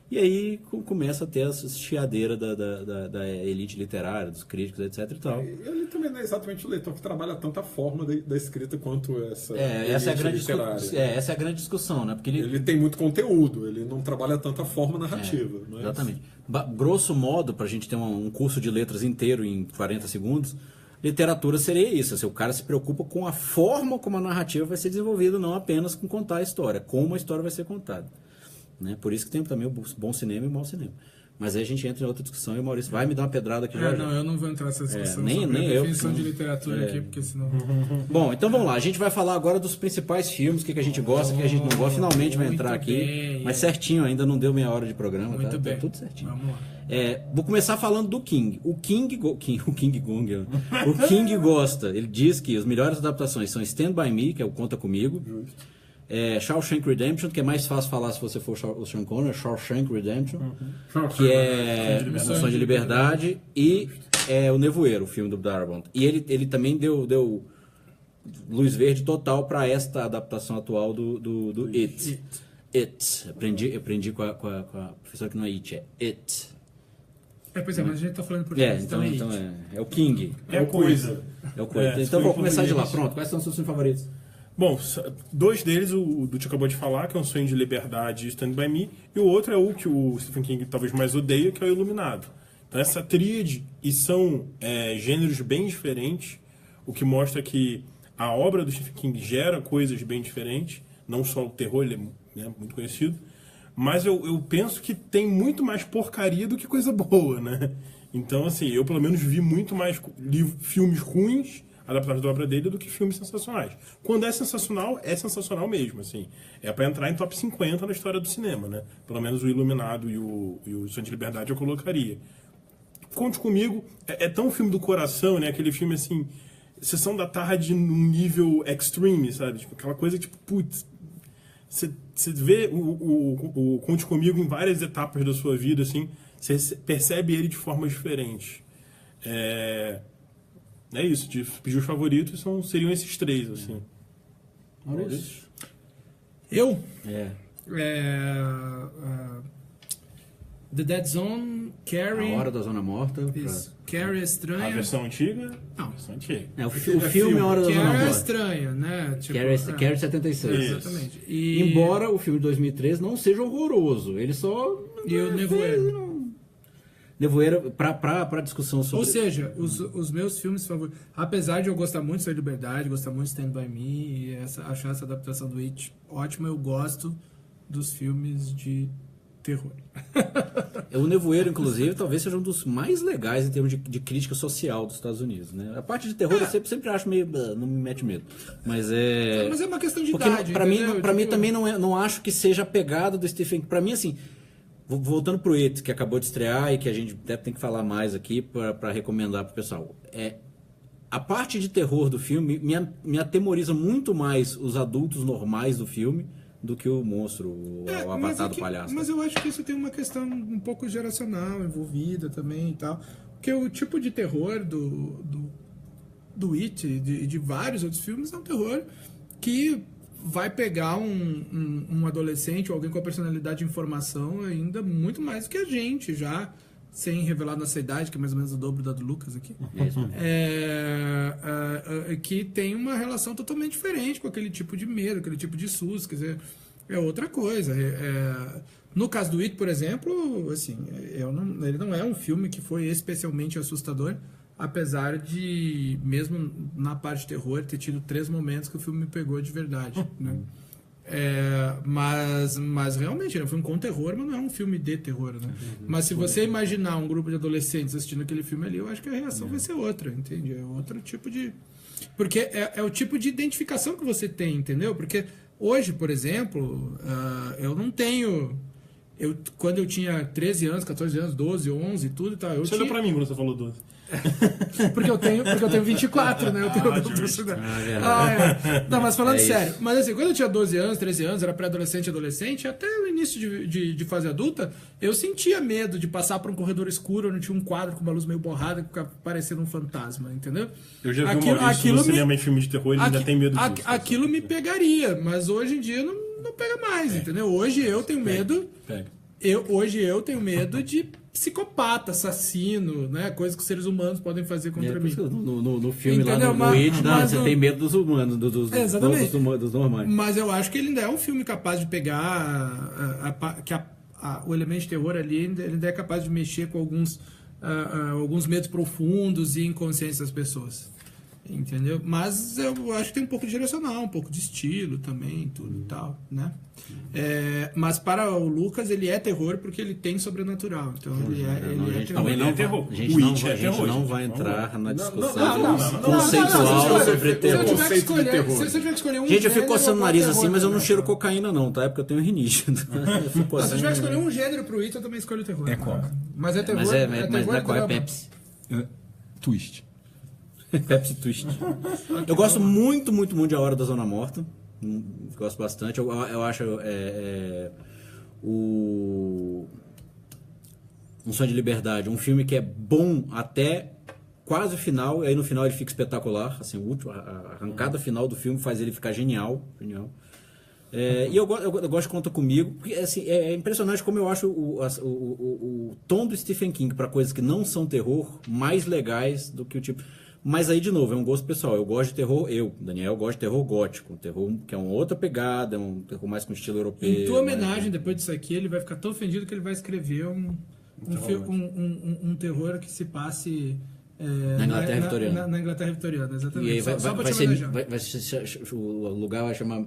e aí começa a ter essa chiadeira da elite literária, dos críticos, etc e tal. Ele também não é exatamente o leitor que trabalha tanto a forma da escrita quanto essa Essa é a grande literária. essa é a grande discussão, né? Porque Ele tem muito conteúdo, ele não trabalha tanto a forma narrativa. Mas... Exatamente. Grosso modo, para a gente ter um curso de letras inteiro em 40 segundos, literatura seria isso. Assim, o cara se preocupa com a forma como a narrativa vai ser desenvolvida, não apenas com contar a história, como a história vai ser contada. Né? Por isso que tem também o bom cinema e o mau cinema. Mas aí a gente entra em outra discussão e o Maurício vai me dar uma pedrada aqui já. Não, eu não vou entrar nessa discussão nem sobre a eu, definição porque de não- literatura aqui, porque senão... Bom, então vamos lá. A gente vai falar agora dos principais filmes, o que a gente gosta, o que a gente não gosta. Finalmente vai Muito entrar aqui. bem, Mas certinho, ainda não deu meia hora de programa. Muito tá? bem. Tá tudo certinho. Vamos lá. Vou começar falando do King. O King Gong. O King gosta. Ele diz que as melhores adaptações são Stand By Me, que é o Conta Comigo. Shawshank Redemption, que é mais fácil falar se você for o Sean Connery. Shawshank Redemption, que é Sonho de Liberdade. E O Nevoeiro, o filme do Darabont. E ele também deu luz verde total para esta adaptação atual do It. Aprendi com a professora que não é It, é It. Pois é, mas a gente tá falando por português, Então é o King. É coisa. É o coisa. É, Então se vou for começar de lá. português. Pronto, quais são os seus filmes favoritos? Bom, dois deles, o do que acabou de falar, que é um Sonho de Liberdade e Stand By Me, e o outro é o que o Stephen King talvez mais odeia, que é o Iluminado. Então essa tríade, e são gêneros bem diferentes, o que mostra que a obra do Stephen King gera coisas bem diferentes, não só o terror, ele é muito conhecido, mas eu penso que tem muito mais porcaria do que coisa boa, né? Então, assim, eu pelo menos vi muito mais filmes ruins adaptados da obra dele do que filmes sensacionais. Quando é sensacional mesmo, assim. É para entrar em top 50 na história do cinema, né? Pelo menos o Iluminado e o Sonho de Liberdade eu colocaria. Conte Comigo é tão filme do coração, né? Aquele filme, assim, Sessão da Tarde num nível extreme, sabe? Tipo, aquela coisa, tipo, putz, você vê o Conte Comigo em várias etapas da sua vida, assim, você percebe ele de formas diferentes. É isso, de pedir os favoritos seriam esses três, assim. Maurício? Eu? The Dead Zone, Carrie... A Hora da Zona Morta. Isso. Carrie é A estranha. versão antiga? Não. A versão antiga. O filme é A Hora da Zona Carrie é Morta. estranha, né? Tipo, Carrie 76. exatamente. E... Embora o filme de 2013 não seja horroroso, ele só... E o Nevoeiro. Nevoeiro, pra discussão sobre... Ou seja, os meus filmes favoritos... Apesar de eu gostar muito de Sem Liberdade, gostar muito de Stand By Me, e achar essa adaptação do It ótima, eu gosto dos filmes de terror. O Nevoeiro, inclusive, talvez seja um dos mais legais em termos de crítica social dos Estados Unidos, né? A parte de terror eu sempre acho meio... não me mete medo. Mas é... Mas é uma questão de Porque idade, pra mim tipo... também não acho que seja a pegada do Stephen King. Pra mim, assim... Voltando pro It, que acabou de estrear e que a gente deve ter que falar mais aqui para recomendar pro pessoal. A parte de terror do filme me atemoriza muito mais os adultos normais do filme do que o monstro, o avatar do palhaço. Mas eu acho que isso tem uma questão um pouco geracional envolvida também e tal. Porque o tipo de terror do It e de vários outros filmes é um terror que vai pegar um adolescente ou alguém com a personalidade de informação ainda muito mais do que a gente, já sem revelar nossa idade, que é mais ou menos o dobro da do Lucas aqui, que tem uma relação totalmente diferente com aquele tipo de medo, aquele tipo de susto, quer dizer, é outra coisa. No caso do It, por exemplo, assim, ele não é um filme que foi especialmente assustador, apesar de, mesmo na parte de terror, ter tido 3 momentos que o filme me pegou de verdade, né? Mas realmente, ele é um filme com terror, mas não é um filme de terror, né? Mas se você imaginar um grupo de adolescentes assistindo aquele filme ali, eu acho que a reação vai ser outra, entende? É outro tipo de... Porque é o tipo de identificação que você tem, entendeu? Porque hoje, por exemplo, eu não tenho... quando eu tinha 13 anos, 14 anos, 12, 11 e tudo e tal... Você olhou pra mim quando você falou 12. Porque eu tenho 24, né? Eu tenho Não, mas falando sério. Mas assim, quando eu tinha 12 anos, 13 anos, era pré-adolescente, adolescente, até o início de fase adulta, eu sentia medo de passar por um corredor escuro onde tinha um quadro com uma luz meio borrada que ficava parecendo um fantasma, entendeu? Eu já vi uma vez no cinema em filmes de terror e ainda tem medo disso. Aquilo me pegaria, mas hoje em dia não pega mais, entendeu? Hoje eu tenho medo... Hoje eu tenho medo de psicopata, assassino, né? Coisas que os seres humanos podem fazer contra mim. No filme, entendeu? Lá no It, você tem medo dos humanos, dos normais. Mas eu acho que ele ainda é um filme capaz de pegar o elemento de terror ali, ele ainda é capaz de mexer com alguns medos profundos e inconscientes das pessoas. Entendeu? Mas eu acho que tem um pouco de direcional, um pouco de estilo também, tudo e tal, né? Mas para o Lucas, ele é terror porque ele tem sobrenatural. Então ele é terror. Não é terror. A gente não vai entrar na discussão conceitual sobre terror. Se eu tiver que escolher um gente, eu fico coçando o nariz assim, mas eu não cheiro cocaína não, tá? É porque eu tenho rinite. Se eu tiver que escolher um gênero pro It, eu também escolho terror. É qual? Mas é terror. Mas não é qual? É Pepsi. Twist. Pepsi Twist. Eu gosto muito, muito, muito de A Hora da Zona Morta. Gosto bastante. Eu acho Um Sonho de Liberdade, um filme que é bom até quase o final, e aí no final ele fica espetacular. Assim, a arrancada final do filme faz ele ficar genial. E eu gosto de Conta Comigo, porque assim, é impressionante como eu acho o tom do Stephen King para coisas que não são terror mais legais do que o tipo... Mas aí, de novo, é um gosto pessoal. Eu gosto de terror, Daniel, gosto de terror gótico. Terror que é uma outra pegada, é um terror mais com estilo europeu. Em tua homenagem, depois disso aqui, ele vai ficar tão ofendido que ele vai escrever um terror que se passe... na Inglaterra Vitoriana. Na Inglaterra Vitoriana, exatamente. E aí o lugar vai chamar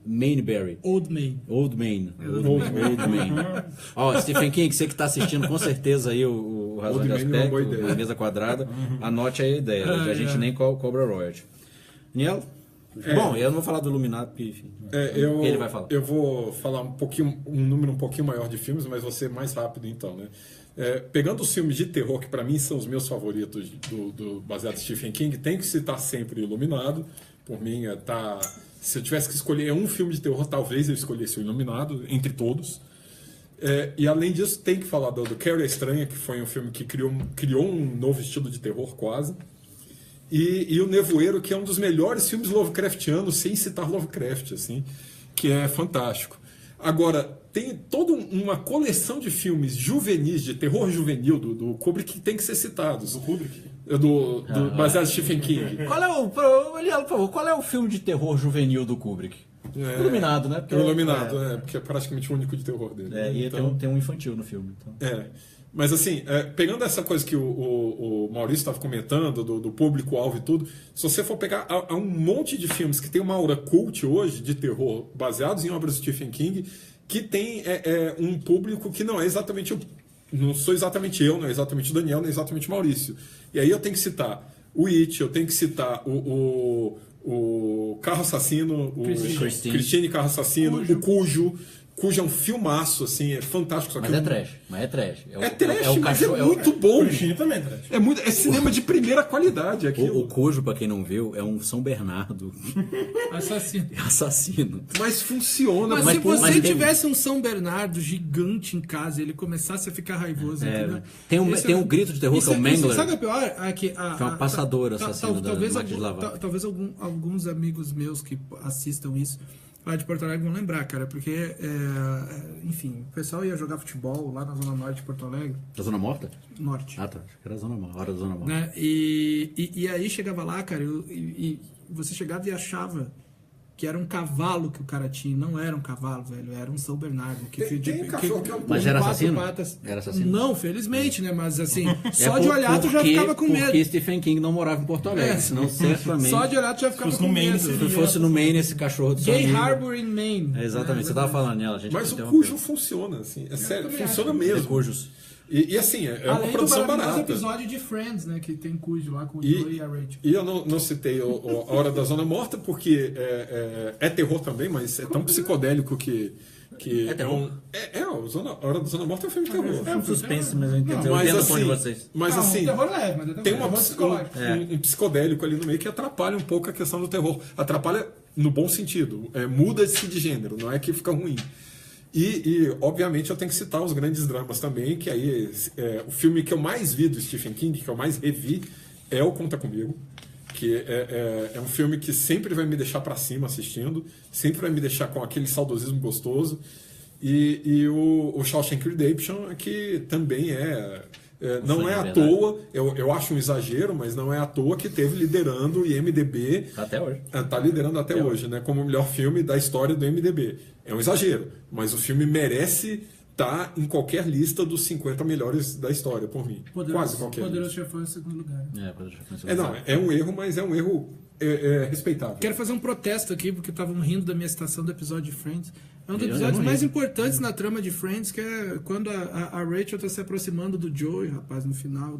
Mainbury. Old Main. Old Main. Ó, Stephen King, você que está assistindo com certeza aí o Razão de Aspecto, a Mesa Quadrada, anote aí a ideia. A gente nem cobra royalty. Daniel? Bom, eu não vou falar do Iluminado, porque enfim. Ele vai falar. Eu vou falar um número um pouquinho maior de filmes, mas vou ser mais rápido então, né? Pegando os filmes de terror, que para mim são os meus favoritos baseado em Stephen King, tem que citar sempre o Iluminado. Por mim, se eu tivesse que escolher um filme de terror, talvez eu escolhesse o Iluminado, entre todos. E além disso, tem que falar do Carrie a Estranha, que foi um filme que criou um novo estilo de terror quase. E o Nevoeiro, que é um dos melhores filmes Lovecraftianos, sem citar Lovecraft, assim, que é fantástico. Agora, tem toda uma coleção de filmes juvenis, de terror juvenil do Kubrick que tem que ser citados. Do Kubrick? Baseado em Stephen King. Eliel, por favor, qual é o filme de terror juvenil do Kubrick? Iluminado, né? Porque Iluminado, porque é praticamente o único de terror dele. E então, tem um infantil no filme. Então. Mas assim, pegando essa coisa que o Maurício estava comentando, do público-alvo e tudo, se você for pegar há um monte de filmes que tem uma aura cult hoje, de terror, baseados em obras de Stephen King, que tem um público que não é exatamente não sou exatamente eu, não é exatamente o Daniel, não é exatamente o Maurício. E aí eu tenho que citar o It, eu tenho que citar o Carro Assassino, o Christine Carro Assassino, o Cujo é um filmaço, assim, é fantástico. Só que mas é trash. É trash, mas é muito bom. O Christine também é trash. É cinema de primeira qualidade. O Cujo, pra quem não viu, é um São Bernardo assassino. Mas funciona. Mas se você tivesse um São Bernardo gigante em casa e ele começasse a ficar raivoso... Tem um grito de terror que é o Mangler. Sabe o pior? Que é uma passadora assassina da máquina de lavar. Talvez alguns amigos meus que assistam isso lá de Porto Alegre vão lembrar, cara, porque, enfim, o pessoal ia jogar futebol lá na Zona Norte de Porto Alegre. Da Zona Morta? Norte. Ah, tá. Acho que era a hora da Zona Morta. Né? E aí chegava lá, cara, e você chegava e achava que era um cavalo que o cara tinha. Não era um cavalo, velho, era um São Bernardo. Mas era assassino? Era assassino? Não, felizmente, né? Mas assim, só de olhar tu já ficava com medo. Porque Stephen King não morava em Porto Alegre, senão certamente... Só de olhar tu já ficava com medo. Se fosse no Maine, esse cachorro do Gay Harbor in Maine. Exatamente, você tava falando nela. Mas o Cujo funciona, assim, é sério, funciona mesmo. Cujos. E assim, é uma produção barata. Além do episódio de Friends, né, que tem Cujo lá com o Joey e a Rachel. E eu não citei a Hora da Zona Morta porque é terror também, mas é tão psicodélico que é terror? A Hora da Zona Morta é um filme de terror. É um suspense, mas eu entendo o ponto de vocês. Mas assim, terror leve, mas tem um psicodélico ali no meio que atrapalha um pouco a questão do terror. Atrapalha no bom sentido. Muda-se de gênero, não é que fica ruim. E, obviamente, eu tenho que citar os grandes dramas também, que aí o filme que eu mais vi do Stephen King, que eu mais revi, é o Conta Comigo, que é um filme que sempre vai me deixar para cima assistindo, sempre vai me deixar com aquele saudosismo gostoso. E o Shawshank Redemption, que também não é à toa, eu acho um exagero, mas não é à toa que teve liderando o IMDb. Até hoje. Está liderando até hoje, né? Como o melhor filme da história do IMDb. É um exagero, mas o filme merece estar em qualquer lista dos 50 melhores da história, por mim. Quase qualquer. Poderoso Chefão em segundo lugar. Poderoso Chefão em segundo lugar. É um erro, mas é um erro respeitável. Quero fazer um protesto aqui, porque estavam rindo da minha citação do episódio de Friends. É um dos episódios mais importantes na trama de Friends, que é quando a Rachel está se aproximando do Joey, rapaz, no final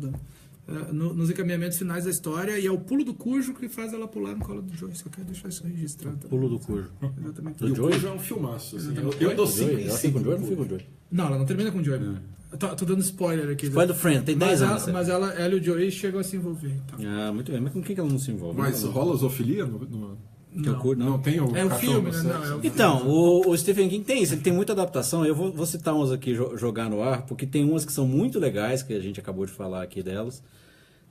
nos encaminhamentos finais da história, e é o pulo do Cujo que faz ela pular no colo do Joey. Só quero deixar isso registrado. Pulo do Cujo. Exatamente. O Cujo é um filmaço. Assim. Eu dou 5 Ela fica com o Joey, não fica com o Joey. Não, ela não termina com o Joey. Tô dando spoiler aqui. Spoiler do Friends, tem 10 anos. Mas ela e o Joey chegam a se envolver. Então. Muito bem, mas com quem que ela não se envolve? Mas rola zoofilia Não tem o o filme, né? Então, o Stephen King tem isso, ele tem muita adaptação. Eu vou citar umas aqui, jogar no ar, porque tem umas que são muito legais, que a gente acabou de falar aqui delas.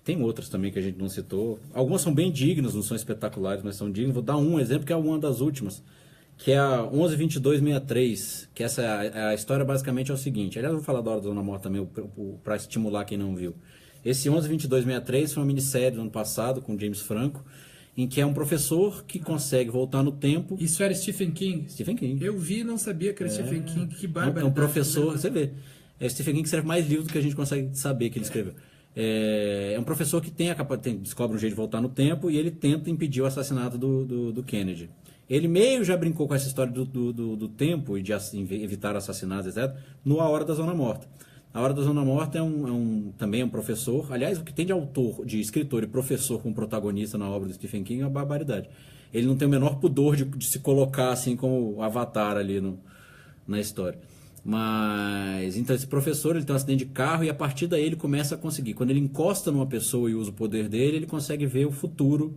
Tem outras também que a gente não citou. Algumas são bem dignas, não são espetaculares, mas são dignas. Vou dar um exemplo, que é uma das últimas, que é a 11-22-63, que essa a história basicamente é o seguinte. Aliás, eu vou falar da Hora da Zona Morta também, para estimular quem não viu. Esse 11-22-63 foi uma minissérie do ano passado, com James Franco, em que é um professor que consegue voltar no tempo. Isso era Stephen King? Stephen King. Eu vi e não sabia que era Stephen King. Que bárbaro. É um professor, você vê. É Stephen King que escreve mais livros do que a gente consegue saber que ele escreveu. É um professor que descobre um jeito de voltar no tempo e ele tenta impedir o assassinato do Kennedy. Ele meio já brincou com essa história do tempo e de evitar assassinatos, etc., no A Hora da Zona Morta. A Hora da Zona Morta também é um professor. Aliás, o que tem de escritor e professor como protagonista na obra do Stephen King é uma barbaridade. Ele não tem o menor pudor de se colocar assim como avatar ali na história. Mas, então, esse professor, ele tem um acidente de carro e a partir daí ele começa a conseguir. Quando ele encosta numa pessoa e usa o poder dele, ele consegue ver o futuro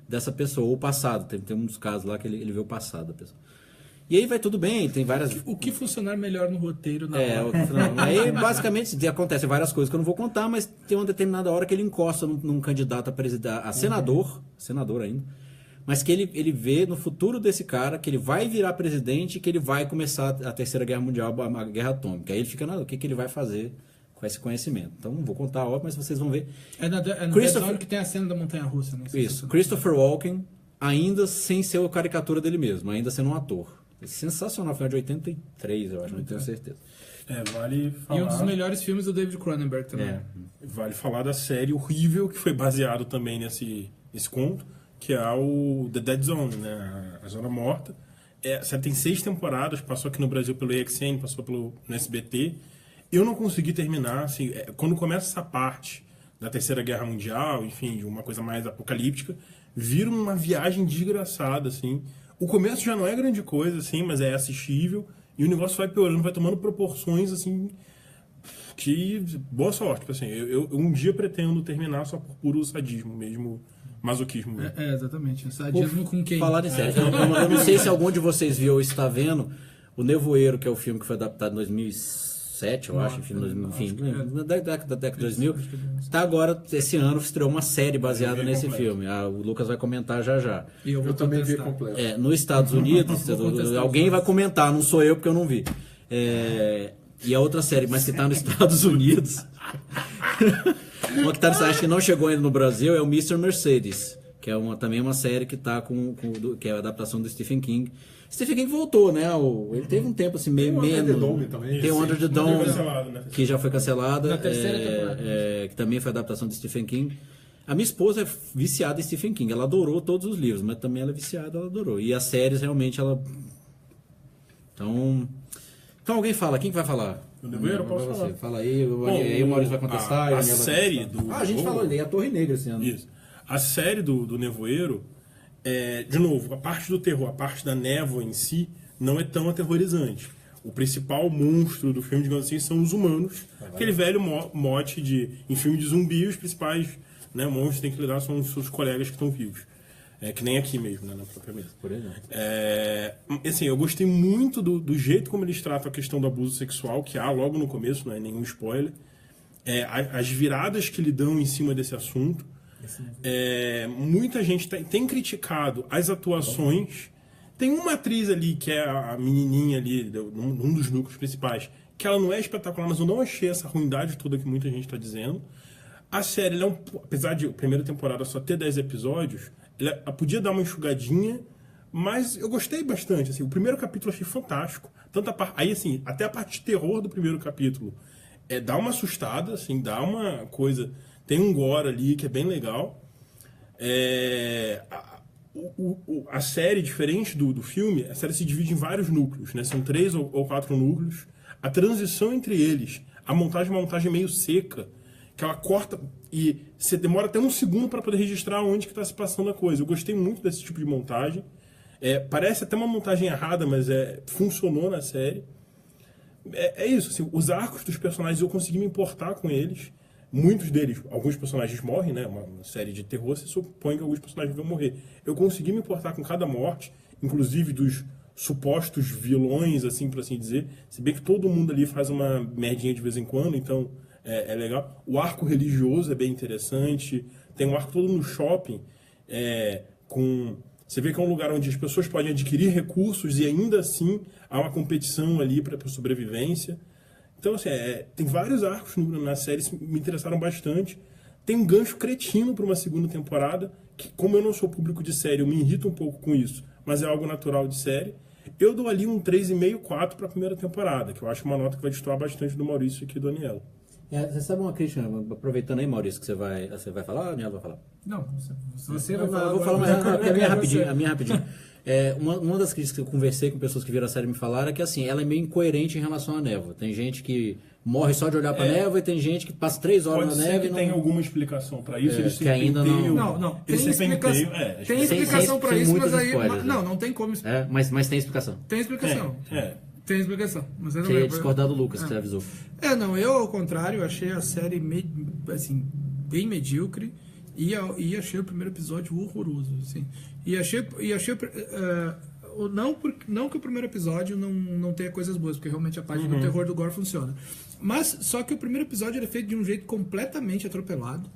dessa pessoa, ou o passado. Tem uns casos lá que ele vê o passado da pessoa. E aí vai tudo bem, tem várias... O que funcionar melhor no roteiro na hora. Aí, basicamente, acontecem várias coisas que eu não vou contar, mas tem uma determinada hora que ele encosta num candidato a senador ainda, mas que ele vê no futuro desse cara que ele vai virar presidente e que ele vai começar a Terceira Guerra Mundial, a Guerra Atômica. Aí ele fica, o que ele vai fazer com esse conhecimento. Então, não vou contar a obra, mas vocês vão ver. É no Red Zone que tem a cena da montanha-russa, né? Isso. Christopher Walken, ainda sem ser a caricatura dele mesmo, ainda sendo um ator. Sensacional, foi de 83, eu acho, não tenho certeza. Vale falar... E um dos melhores filmes do David Cronenberg também. Vale falar da série horrível que foi baseado também nesse conto, que é o The Dead Zone, né? A Zona Morta. A série tem 6 temporadas, passou aqui no Brasil pelo EXN, passou no SBT. Eu não consegui terminar, assim, quando começa essa parte da Terceira Guerra Mundial, enfim, de uma coisa mais apocalíptica, vira uma viagem desgraçada, assim. O começo já não é grande coisa, assim, mas é assistível, e o negócio vai piorando, vai tomando proporções, assim, que... Boa sorte, tipo assim, eu um dia pretendo terminar só por puro sadismo mesmo, masoquismo mesmo. Exatamente, sadismo com quem? Falar em sério, eu não sei se algum de vocês viu ou está vendo O Nevoeiro, que é o filme que foi adaptado em 2007, eu acho, enfim, na década de 2000. Tá agora, esse ano, estreou uma série baseada nesse filme. O Lucas vai comentar já. E eu também vi completo. Nos Estados Unidos, alguém vai comentar, não sou eu porque eu não vi. E a outra série, mas que está nos Estados Unidos, uma que acho que não chegou ainda no Brasil, é o Mr. Mercedes, que é também uma série que está que é a adaptação do Stephen King. Stephen King voltou, né? Ele teve um tempo assim meio menos. Tem o Under the Dome, que já foi cancelada. Na terceira temporada. Que também foi adaptação de Stephen King. A minha esposa é viciada em Stephen King. Ela adorou todos os livros, mas também ela é viciada, ela adorou. E as séries realmente ela. Então alguém fala. Quem que vai falar? O Nevoeiro, eu posso falar. Fala aí, aí o Maurício vai contestar. A série do. A gente falou ali, a Torre Negra esse ano. Isso. A série do Nevoeiro. De novo, a parte do terror, a parte da névoa em si, não é tão aterrorizante. O principal monstro do filme, digamos assim, são os humanos. Aquele velho mote em filme de zumbi, os principais monstros que tem que lidar são os seus colegas que estão vivos. Que nem aqui mesmo, na própria mesa. Por exemplo. Assim, eu gostei muito do jeito como eles tratam a questão do abuso sexual, que há logo no começo, não é nenhum spoiler. As viradas que lhe dão em cima desse assunto. Muita gente tem criticado as atuações. Tem uma atriz ali que é a menininha ali, um dos núcleos principais, que ela não é espetacular, mas eu não achei essa ruindade toda que muita gente está dizendo. A série, apesar de a primeira temporada só ter 10 episódios, ela podia dar uma enxugadinha, mas eu gostei bastante. Assim, o primeiro capítulo eu achei fantástico. Aí, assim, até a parte de terror do primeiro capítulo dá uma assustada, assim, dá uma coisa... Tem um gore ali que é bem legal. A série, diferente do filme, a série se divide em vários núcleos, né? São 3 ou 4 núcleos. A transição entre eles, a montagem é uma montagem meio seca, que ela corta e você demora até um segundo para poder registrar onde que está se passando a coisa. Eu gostei muito desse tipo de montagem. Parece até uma montagem errada, mas funcionou na série. É isso, assim, os arcos dos personagens eu consegui me importar com eles. Muitos deles, alguns personagens morrem, né? Uma série de terror, você supõe que alguns personagens vão morrer. Eu consegui me importar com cada morte, inclusive dos supostos vilões, assim, por assim dizer. Se bem que todo mundo ali faz uma merdinha de vez em quando, então é legal. O arco religioso é bem interessante. Tem um arco todo no shopping, você vê que é um lugar onde as pessoas podem adquirir recursos e ainda assim há uma competição ali para sobrevivência. Então, assim, tem vários arcos na série que me interessaram bastante. Tem um gancho cretino para uma segunda temporada, que como eu não sou público de série, eu me irrito um pouco com isso, mas é algo natural de série. Eu dou ali um 3,5, 4 para a primeira temporada, que eu acho uma nota que vai destoar bastante do Maurício e do Daniel. Você sabe uma crítica, aproveitando aí, Maurício, que você vai falar ou a Daniela vai falar? Não, você vai falar. Eu vou falar, mas a minha rapidinho. Uma das críticas que eu conversei com pessoas que viram a série me falaram é que assim, ela é meio incoerente em relação à névoa. Tem gente que morre só de olhar para a névoa e tem gente que passa 3 horas Pode na ser neve. Que tem alguma explicação para isso? Eles que ainda não. Tem explicação para isso, mas aí não tem como explicar. Mas tem explicação. Tem explicação. Tem explicação. Mas você ia discordar do Lucas, que você avisou. Eu ao contrário, achei a série assim, bem medíocre e achei o primeiro episódio horroroso. Assim. E achei não que o primeiro episódio não tenha coisas boas, porque realmente a parte do terror do gore funciona. Mas só que o primeiro episódio ele é feito de um jeito completamente atropelado.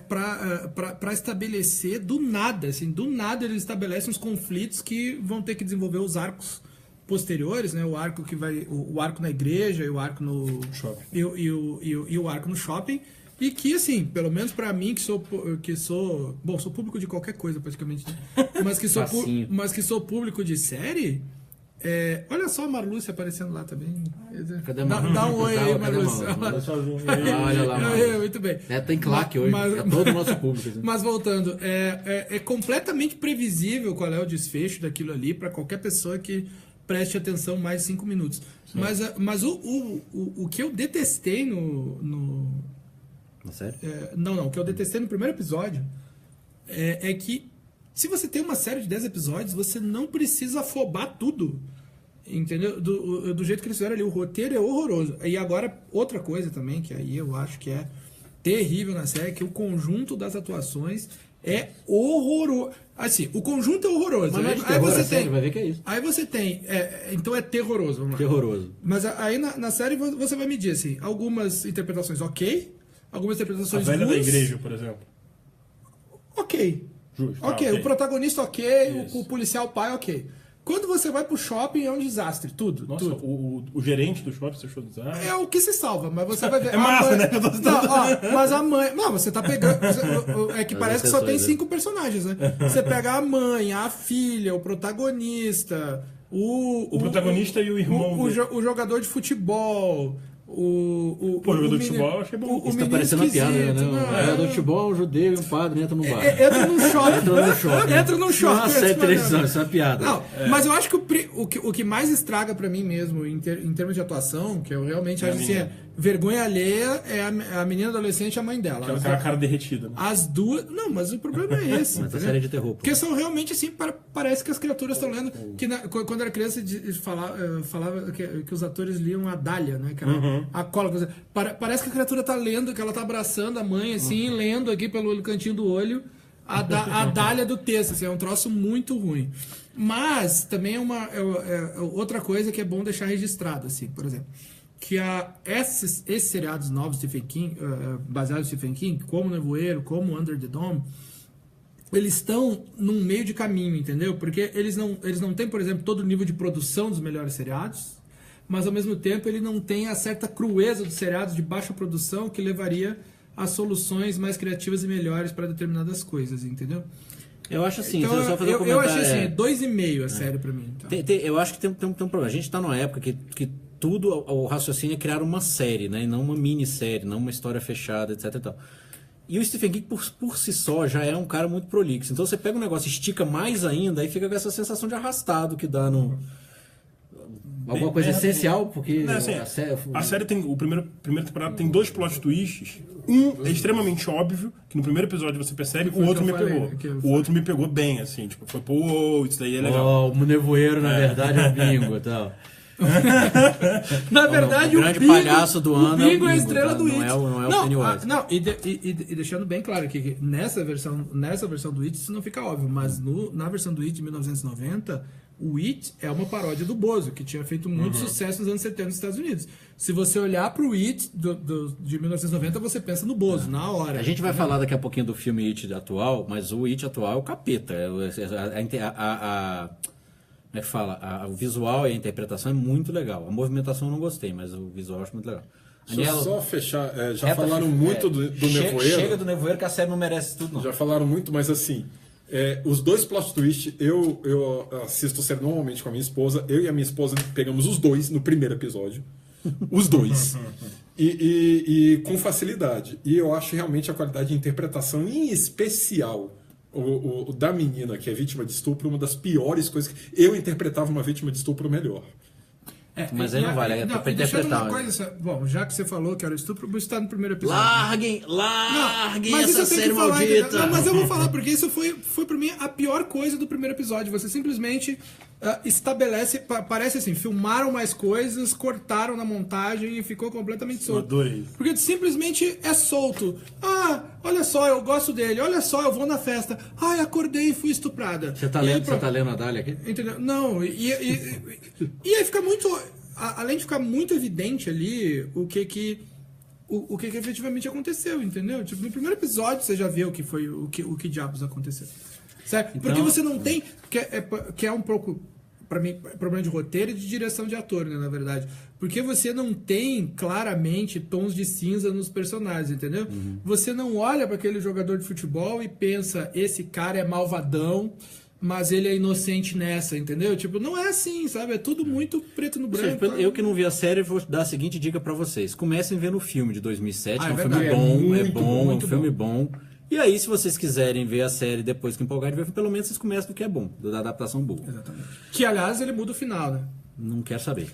para estabelecer do nada, assim, do nada eles estabelecem os conflitos que vão ter que desenvolver os arcos posteriores, né? O arco que vai, o arco na igreja e o arco no shopping e o arco no shopping, e que assim, pelo menos para mim sou público de qualquer coisa praticamente, né? mas que sou público de série. Olha só a Marlúcia aparecendo lá também. Cadê a Marlúcia? Dá um oi aí, Marlúcia. Olha lá, Marlúcia. Muito bem. Tem claque hoje, é todo o nosso público. Assim. Mas voltando, é completamente previsível qual é o desfecho daquilo ali para qualquer pessoa que preste atenção mais de 5 minutos. Mas o que eu detestei Na série? o que eu detestei no primeiro episódio é que se você tem uma série de 10 episódios, você não precisa afobar tudo. Entendeu? Do jeito que eles fizeram ali. O roteiro é horroroso. E agora, outra coisa também, que aí eu acho que é terrível na série, é que o conjunto das atuações é horroroso. Assim, o conjunto é horroroso. Mas aí você tem, vai ver que é isso. Aí você tem. Então é terroroso. Vamos lá. Terroroso. Mas aí na série você vai medir assim, algumas interpretações ok, algumas interpretações A velha da ruins. igreja, por exemplo. Ok. Justo. Ok, ok. o protagonista ok, Isso. o policial pai ok. Quando você vai pro shopping é um desastre, tudo. Nossa, tudo. o gerente do shopping, você achou desastre? É o que se salva, mas você vai ver. É massa, mãe... né? Não, mas a mãe. Não, você tá pegando. É que As parece que só tem exceções, 5 personagens, né? Você pega a mãe, a filha, o protagonista, O protagonista e o irmão dele. o jogador de futebol. O jogador de futebol eu achei bom. Isso tá parecendo uma piada, né? esquisito, O jogador de futebol, um judeu e um padre entra no bar. Entra num shopping. Entra num Isso não é uma shopping. série de televisão, isso é uma piada. Não, mas eu acho que o que mais estraga pra mim mesmo, em termos de atuação, que eu realmente acho assim, vergonha alheia é a menina adolescente e a mãe dela. Ela tem a cara derretida. Né? As duas. Não, mas o problema é esse. Mas a entendeu? série é de terror. Pô. Porque são realmente assim, parece que as criaturas estão lendo. Que quando era criança, falava que os atores liam a Dália, né? Que era a cola. Parece que a criatura tá lendo, que ela tá abraçando a mãe, assim, lendo aqui pelo cantinho do olho a Dália do texto. Assim, é um troço muito ruim. Mas também é outra coisa que é bom deixar registrado, assim, por exemplo. Que esses seriados novos de Stephen King, baseados em Stephen King, como Nevoeiro, como Under the Dome, eles estão num meio de caminho, entendeu? Porque eles não têm, por exemplo, todo o nível de produção dos melhores seriados, mas ao mesmo tempo ele não tem a certa crueza dos seriados de baixa produção que levaria a soluções mais criativas e melhores para determinadas coisas, entendeu? Eu acho assim, Então, só fazer um eu comentário. achei assim, 2,5 a série pra mim. Então. Eu acho que tem um problema. A gente tá numa época que tudo, o raciocínio é criar uma série, né? E não uma minissérie, não uma história fechada, etc e tal. E o Stephen King, por si só, já é um cara muito prolixo. Então você pega um negócio, estica mais ainda, aí fica com essa sensação de arrastado que dá no... Alguma coisa essencial, porque Não, assim, a série tem. Primeira temporada tem 2 plot twists. Um é extremamente óbvio, que no primeiro episódio você percebe, o outro me pegou. O outro me pegou bem, assim, tipo, foi, pô, isso daí é legal. O Nevoeiro, na verdade, é o bingo e tal. Na verdade, o grande Bingo, palhaço do ano o Bingo é a Bingo, estrela tá? do Não It. é o Pennywise. E deixando bem claro aqui que nessa versão do It isso não fica óbvio, mas na versão do It de 1990, o It é uma paródia do Bozo, que tinha feito muito sucesso nos anos 70 nos Estados Unidos. Se você olhar pro It de 1990, você pensa no Bozo, na hora. A gente vai falar daqui a pouquinho do filme It atual, mas o It atual é o capeta. Como é que fala? O visual e a interpretação é muito legal. A movimentação eu não gostei, mas o visual eu acho muito legal. Deixa eu só fechar. Já falaram muito do Nevoeiro. Chega do Nevoeiro que a série não merece tudo, não. Já falaram muito, mas assim, os 2 plot twists, eu assisto série normalmente com a minha esposa. Eu e a minha esposa pegamos os 2 no primeiro episódio. Os 2. e com facilidade. E eu acho realmente a qualidade de interpretação, em especial o da menina que é vítima de estupro, uma das piores coisas que eu interpretava uma vítima de estupro melhor. Mas aí não vale, é pra interpretar. Uma coisa, bom, já que você falou que era estupro, você está no primeiro episódio. Larguem mas essa isso eu tenho série que falar, maldita. não, mas eu vou falar, porque isso foi pra mim a pior coisa do primeiro episódio. Você simplesmente estabelece, parece assim, filmaram mais coisas, cortaram na montagem e ficou completamente solto. Adorei. Porque simplesmente é solto. Olha só, eu gosto dele. Olha só, eu vou na festa. Acordei e fui estuprada. Você tá lendo a Dália aqui? Entendeu? Não, e aí fica muito... Além de ficar muito evidente ali o o que efetivamente aconteceu, entendeu? Tipo, no primeiro episódio você já vê o que foi, o que diabos aconteceu. Certo? Então, porque você não tem, que é um pouco, pra mim, problema de roteiro e de direção de ator, né, na verdade. Porque você não tem claramente tons de cinza nos personagens, entendeu? Você não olha para aquele jogador de futebol e pensa, esse cara é malvadão, mas ele é inocente nessa, entendeu? Tipo, não é assim, sabe? É tudo muito preto no branco. Eu que não vi a série, vou dar a seguinte dica pra vocês. Comecem vendo o filme de 2007, Ah, é um é filme verdade. bom, É é muito bom, bom, é um filme bom. E aí, se vocês quiserem ver a série depois que empolgarem, pelo menos vocês começam do que é bom, da adaptação boa. Exatamente. Que, aliás, ele muda o final, né? Não quero saber.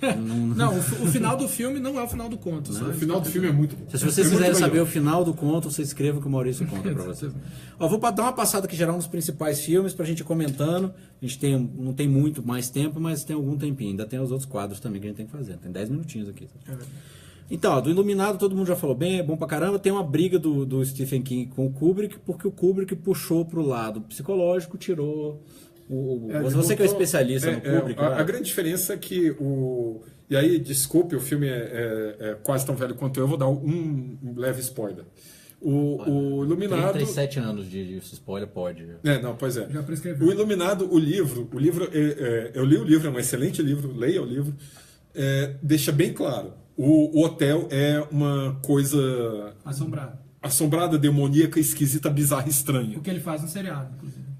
Não, o final do filme não é o final do conto. O sabe? final do filme é muito bom. Se vocês É muito quiserem saber melhor. o final do conto, vocês escrevam que o Maurício conta pra vocês. Ó, vou dar uma passada aqui geral nos principais filmes pra gente ir comentando. A gente não tem muito mais tempo, mas tem algum tempinho. Ainda tem os outros quadros também que a gente tem que fazer. Tem 10 minutinhos aqui. É verdade. Então, ó, do Iluminado todo mundo já falou bem, é bom pra caramba. Tem uma briga do Stephen King com o Kubrick, porque o Kubrick puxou pro lado psicológico, tirou... Você que é especialista no Kubrick. A grande diferença é que E aí, desculpe, o filme é quase tão velho quanto eu, vou dar um leve spoiler. O Iluminado... 37 anos de spoiler pode. Não, pois é. Já prescreveu. O Iluminado, o livro eu li o livro, é um excelente livro, leia o livro, deixa bem claro. O hotel é uma coisa assombrada, demoníaca, esquisita, bizarra, estranha. O que ele faz no seriado, inclusive.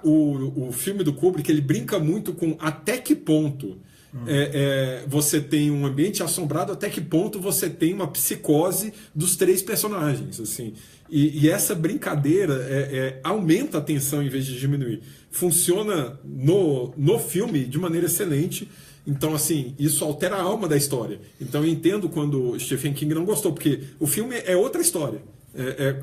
O filme do Kubrick, ele brinca muito com até que ponto você tem um ambiente assombrado, até que ponto você tem uma psicose dos três personagens, assim. E essa brincadeira aumenta a tensão em vez de diminuir. Funciona no filme de maneira excelente. Então, assim, isso altera a alma da história. Então, eu entendo quando Stephen King não gostou, porque o filme é outra história.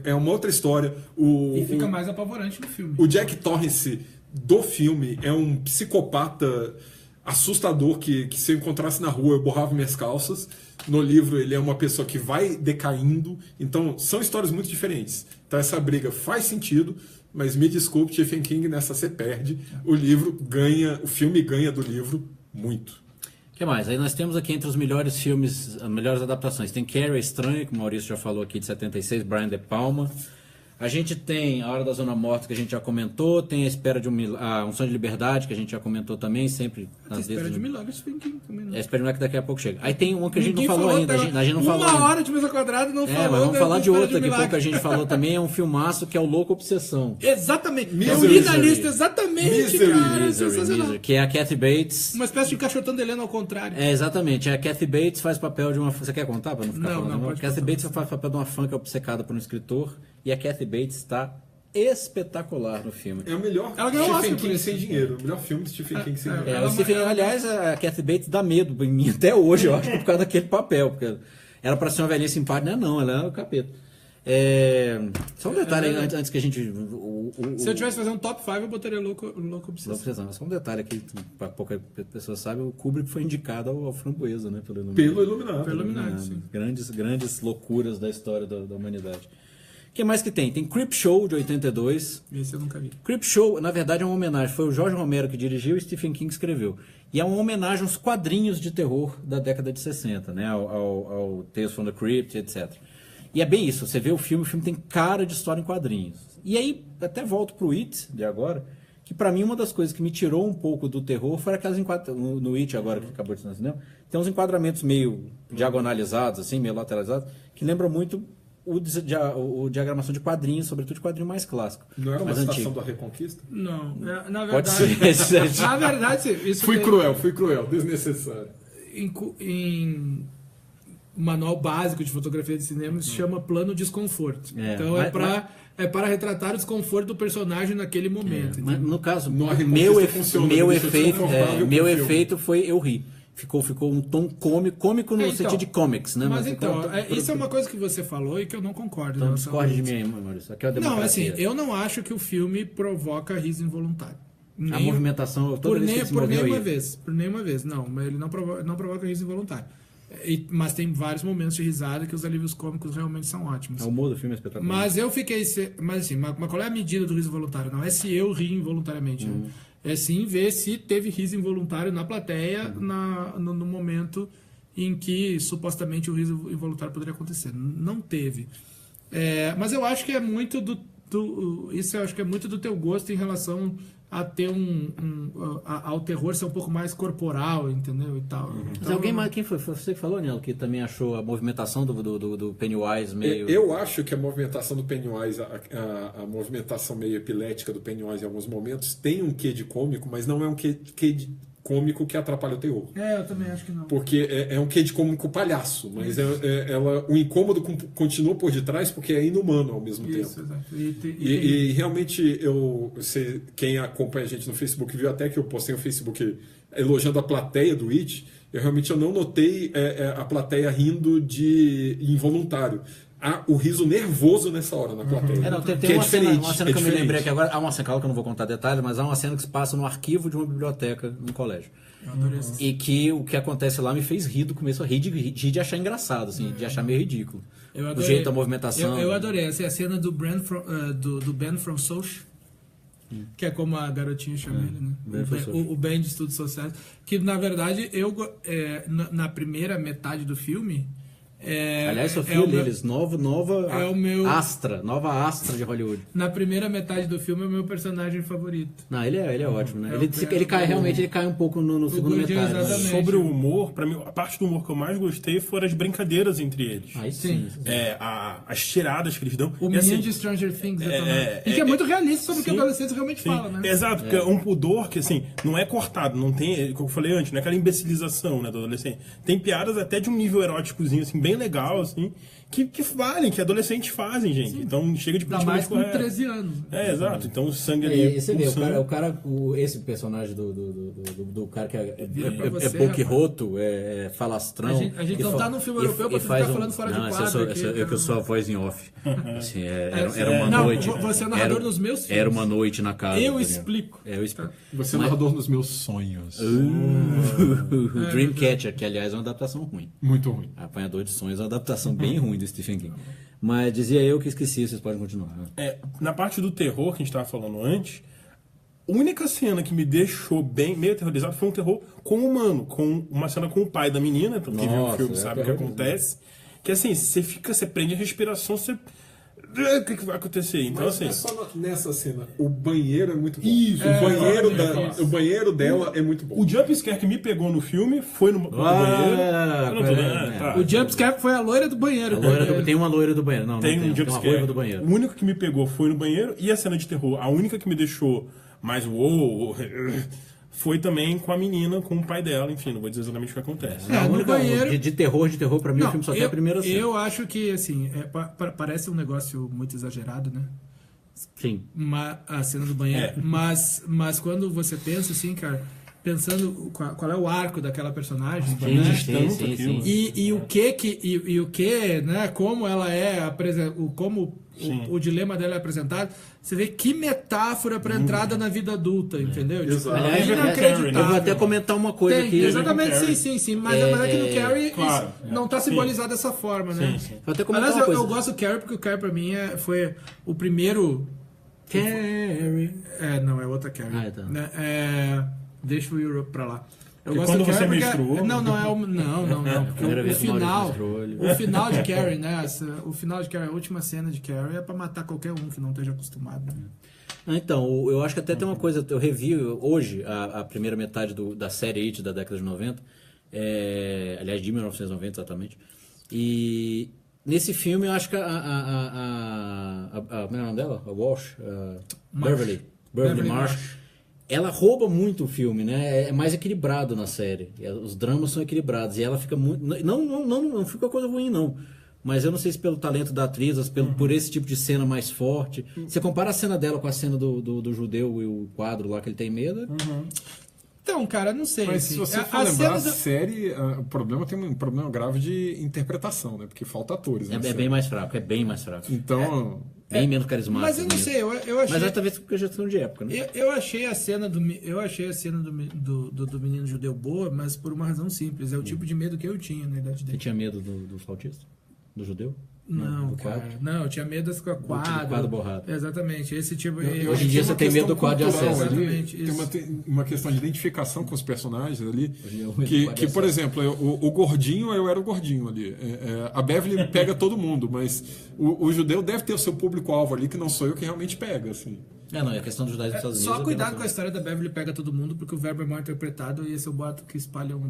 É uma outra história. E fica mais apavorante no filme. O Jack Torrance do filme é um psicopata assustador que se eu encontrasse na rua eu borrava minhas calças. No livro ele é uma pessoa que vai decaindo. Então, são histórias muito diferentes. Então, essa briga faz sentido, mas me desculpe, Stephen King, nessa você perde. O filme ganha do livro muito. O que mais? Aí nós temos aqui entre os melhores filmes, as melhores adaptações. Tem Carrie, a Estranha, que o Maurício já falou aqui, de 76, Brian De Palma. A gente tem A Hora da Zona Morta, que a gente já comentou. Tem A Espera de Um Sonho de Liberdade, que a gente já comentou também, sempre nas vezes. A Espera de Milagre, Stephen King também, né? A Espera de Milagre, que daqui a pouco chega. Aí tem uma que a gente Ninguém não falou ainda. A gente não falou ainda. Uma hora de mesa quadrada não falou. Mas vamos falar de outra, que pouco pouco a gente falou também. É um filmaço que é o Louco Obsessão. Exatamente. Eu Misery. li na lista, exatamente, cara. Sensacional. Misery, que é a Kathy Bates. Uma espécie de encaixotando Helena ao contrário. Exatamente. A Kathy Bates faz papel de uma... Você quer contar para não ficar Não, falando? não, pode A Kathy contar. Bates faz papel de uma fã que é obcecada por um escritor. E a Kathy Bates está espetacular no filme. É o melhor Ela ganhou Stephen Oscar por King isso. sem dinheiro. O melhor filme de Stephen King sem dinheiro. Ela- Aliás, a Kathy Bates dá medo em mim até hoje, eu acho, por causa daquele papel. Porque era para ser uma velhinha simpática, não, ela é o capeta. Só um detalhe aí, antes que a gente... Se eu tivesse que fazer um top 5, eu botaria Louco Obsessão. Só um detalhe aqui, para pouca pessoa sabe, o Kubrick foi indicado ao Framboesa, né? Pelo Iluminado. Pelo Iluminado, sim. Grandes loucuras da história da humanidade. O que mais que tem? Tem Creepshow, de 82. Esse eu nunca vi. Creepshow, na verdade, é uma homenagem. Foi o Jorge Romero que dirigiu e Stephen King escreveu. E é uma homenagem aos quadrinhos de terror da década de 60, né? Ao Tales from the Crypt, etc. E é bem isso. Você vê o filme tem cara de história em quadrinhos. E aí, até volto pro It, de agora, que pra mim uma das coisas que me tirou um pouco do terror foi aquelas no It agora, que acabou de ser no cinema, tem uns enquadramentos meio diagonalizados, assim, meio lateralizados, que lembram muito o diagramação de quadrinhos, sobretudo de quadrinho mais clássico. Não era uma mais citação antigo. da Reconquista? Não, na Pode verdade... ser. Na verdade, isso Fui cruel, desnecessário. em manual básico de fotografia de cinema se chama plano desconforto. Então é para retratar o desconforto do personagem naquele momento. Mas, no caso, No meu Reconquista funciona, deixa desconfortável meu pro filme. efeito foi eu ri. Ficou um tom cômico no sentido de comics, né? Mas então, isso é uma coisa que você falou e que eu não concordo. Então né? discorde de mim aí, Maurício. Aqui é a Não, democracia. assim, eu não acho que o filme provoca riso involuntário. A movimentação, toda vez que ele se moveu aí. Por nenhuma vez. Não, mas ele não provoca riso involuntário. Mas tem vários momentos de risada que os alívios cômicos realmente são ótimos. O humor do filme é espetacular. Mas eu fiquei... Mas assim, mas qual é a medida do riso involuntário? Não é se eu ri involuntariamente. Né? É sim ver se teve riso involuntário na plateia no momento em que supostamente o riso involuntário poderia acontecer. Não teve. Mas eu acho que é muito isso eu acho que é muito do teu gosto em relação a ter ao terror ser um pouco mais corporal, entendeu? E tal. Mas Então, alguém mais, quem foi? Foi você que falou, Nelo, que também achou a movimentação do Pennywise meio... Eu acho que a movimentação do Pennywise, a movimentação meio epilética do Pennywise em alguns momentos, tem um quê de cômico, mas não é um quê de cômico que atrapalha o terror. eu também acho que não. Porque é um quê de cômico palhaço, mas o incômodo continua por detrás porque é inumano ao mesmo tempo. Exato. E realmente, quem acompanha a gente no Facebook viu até que eu postei no Facebook elogiando a plateia do It. Eu não notei a plateia rindo de involuntário. Há o riso nervoso nessa hora na plateia. Tem uma cena que eu me lembrei aqui agora. Há uma cena, claro que eu não vou contar detalhes, mas há uma cena que se passa no arquivo de uma biblioteca no colégio. Eu adorei essa E que o que acontece lá me fez rir do começo a rir de achar engraçado, assim, de achar meio ridículo. O jeito da movimentação. Eu adorei. Essa é a cena do Ben from Social, que é como a garotinha chama ele, né? O Ben de Estudos Sociais. Que, na verdade, na primeira metade do filme... Aliás, sou filho deles, nova Astra de Hollywood. Na primeira metade do filme é o meu personagem favorito. Não, ele é ótimo, né? Ele cai um pouco no segundo Gordinho, metade. exatamente. Sobre o humor, pra mim, a parte do humor que eu mais gostei foram as brincadeiras entre eles. Aí sim. As tiradas que eles dão. O menino de Stranger Things, e que é muito realista sobre o que a adolescência realmente fala, né? Exato, porque é um pudor que, assim, não é cortado, não tem, como eu falei antes, não é aquela imbecilização, né, do adolescente. Tem piadas até de um nível eróticozinho, assim, bem legal, assim, que valem, que adolescentes fazem, gente. Sim. Então chega de Dá mais com 13 anos. Exato. Então o sangue ali. Você vê, esse personagem do cara que é boquiroto, falastrão. A gente não tá num filme europeu pra ficar falando fora de quadro. Eu que sou a voz em off. Assim, era uma noite. Você é narrador nos meus filmes. Era uma noite na casa. Eu explico. Você é narrador nos meus sonhos. Dreamcatcher, que aliás é uma adaptação ruim. Muito ruim. Apanhador de Sonhos é uma adaptação bem ruim do Stephen King. Mas dizia eu que esqueci, vocês podem continuar. Né? Na parte do terror que a gente estava falando antes, a única cena que me deixou meio aterrorizado foi um terror com o humano, com uma cena com o pai da menina, quem viu o filme sabe o que acontece. Que assim, você prende a respiração, o que vai acontecer? Então, mas assim. Não é só nessa cena. O banheiro é muito bom. Isso, o banheiro dela é muito bom. O jumpscare que me pegou no filme foi no banheiro. O jumpscare foi a loira do banheiro. Tem uma loira do banheiro. Não, tem um jumpscare. Uma do banheiro. O único que me pegou foi no banheiro. E a cena de terror, a única que me deixou mais foi também com a menina, com o pai dela, enfim, não vou dizer exatamente o que acontece. No banheiro... de terror, pra mim o filme só tem a primeira cena. Eu acho que, assim, parece um negócio muito exagerado, né? Sim. A cena do banheiro. Mas quando você pensa, assim, cara, pensando qual é o arco daquela personagem, Sim. E o que, né, como ela é o dilema dela é apresentado, você vê que metáfora para entrada na vida adulta, entendeu? Exato. Aliás, inacreditável. Eu vou até comentar uma coisa aqui. Exatamente, sim. Mas é que no Carrie não está simbolizado dessa forma, né? Sim. Vou até comentar Aliás, uma coisa. eu gosto do Carrie porque o Carrie pra mim foi o primeiro... Carrie. Não, é outra Carrie. Tá. Deixa o Europe pra lá. Eu Porque gosto quando do você Carrie menstruou... Não. Porque o final de Carrie, né? O final de Carrie, a última cena de Carrie é pra matar qualquer um que não esteja acostumado. Né? Então, eu acho que até tem uma coisa... Eu revi hoje a primeira metade da série It da década de 90. Aliás, de 1990 exatamente. E nesse filme eu acho que como é o nome dela? A Walsh? Beverly Marsh. Ela rouba muito o filme, né? É mais equilibrado na série. Os dramas são equilibrados. E ela fica muito... Não fica uma coisa ruim, não. Mas eu não sei se pelo talento da atriz, por esse tipo de cena mais forte. Você compara a cena dela com a cena do judeu e o quadro lá que ele tem medo... Então, cara, não sei. Mas assim, se você for lembrar, a série, o problema tem um problema grave de interpretação, né? Porque falta atores. É bem mais fraco, Então... Bem menos carismático. Mas eu não sei, eu achei... Mas talvez porque gestão de época, né? Eu achei a cena do menino judeu boa, mas por uma razão simples. É o tipo de medo que eu tinha na idade dele. Você tinha medo do flautista? Do judeu? Não, do cara. quadro? Não, eu tinha medo desse quadro. quadro borrado. Exatamente. Esse tipo. Hoje em dia você tem medo do quadro de acesso. Exatamente, Tem uma questão de identificação com os personagens ali. Hoje eu medo do quadro de Por acesso. exemplo, o gordinho, eu era o gordinho ali. A Beverly pega todo mundo, mas o judeu deve ter o seu público-alvo ali, que não sou eu que realmente pega, assim. Não, é a questão dos judaísmos dos Estados Unidos. Só eu cuidado tenho com a história da Beverly pega todo mundo, porque o verbo é mal interpretado e esse é o boato que espalham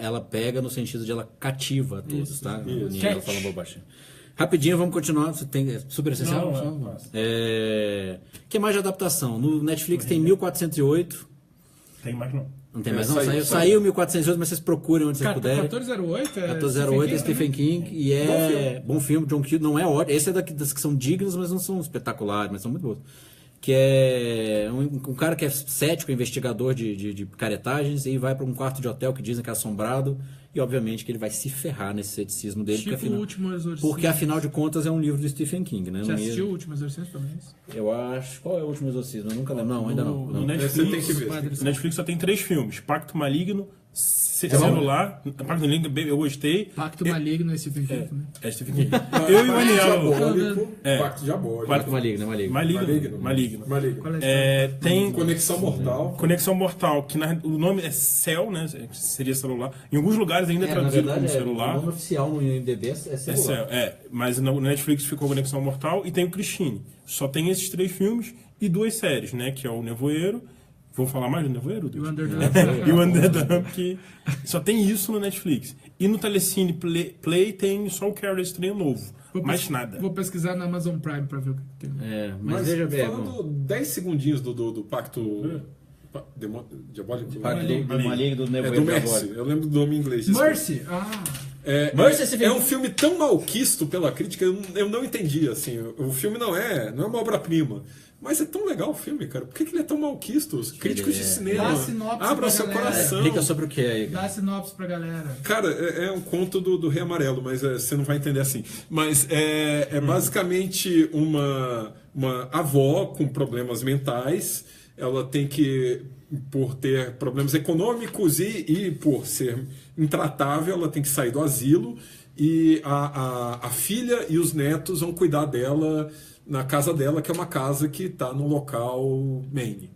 ela pega no sentido de ela cativa a todos, tá? Ninguém Catch. fala bobagem. Rapidinho, vamos continuar. Você tem, é super essencial? Não. Que mais de adaptação? No Netflix tem 1408. Tem mais não. Não tem mais não? Saiu. Saiu 1408, mas vocês procurem onde vocês puderem. 1408 é 1408 é Stephen King e é Bom filme. bom filme. John Hughes não é ótimo. Esse é das que são dignas, mas não são espetaculares, mas são muito boas. Que é um cara que é cético, investigador de picaretagens, e vai para um quarto de hotel que dizem que é assombrado, e obviamente que ele vai se ferrar nesse ceticismo dele. Tipo porque, afinal, o Último Exorcista. porque afinal de contas é um livro do Stephen King, né? Já Não ia- assistiu o Último Exorcista também? Eu acho. Qual é o último exorcismo? Eu nunca lembro. Não, ainda não. No Não. Você tem Netflix, que ver. no Netflix só tem 3 filmes. Pacto Maligno, Celular. Pacto Maligno, eu gostei. Pacto Maligno, esse Stephen King também. É Stephen King. Eu e o Daniel. Diabólico. É. Pacto diabólico. Pacto Maligno, é Maligno. Maligno. Maligno. Qual é a história? Tem Conexão Mortal. Conexão Mortal, que o nome é Cell, né? Seria celular. Em alguns lugares ainda é Na traduzido verdade, como celular. o nome oficial no IMDb é É celular. Cell, mas no Netflix ficou Conexão Mortal e tem o Christine. Só tem esses 3 filmes e 2 séries, né? Que é o Nevoeiro. Vamos falar mais do Nevoeiro? E o Underdog. E o Underdog, que só tem isso no Netflix. E no Telecine Play tem só o Carrie Estranho novo. Mais nada. Vou pesquisar na Amazon Prime pra ver o que tem. Mas Mas veja bem. falando 10 segundinhos do Pacto Diabólico. Pacto do Maligno do É Nevoeiro do Mercy. Diabólico. Eu lembro do nome em inglês. desculpa. Mercy! Ah! Mercy, esse É filme. um filme tão malquisto pela crítica, eu não entendi, assim. O filme não é uma obra-prima. Mas é tão legal o filme, cara. Por que ele é tão malquisto? Os críticos de cinema. Dá sinopse Abra pra seu galera. coração. Explica sobre o que é aí. Dá sinopse pra galera. Cara, é um conto do Rei Amarelo, mas você não vai entender assim. Mas é basicamente uma avó com problemas mentais. Ela tem que, por ter problemas econômicos e por ser intratável, ela tem que sair do asilo. E a filha e os netos vão cuidar dela na casa dela, que é uma casa que está no local Maine.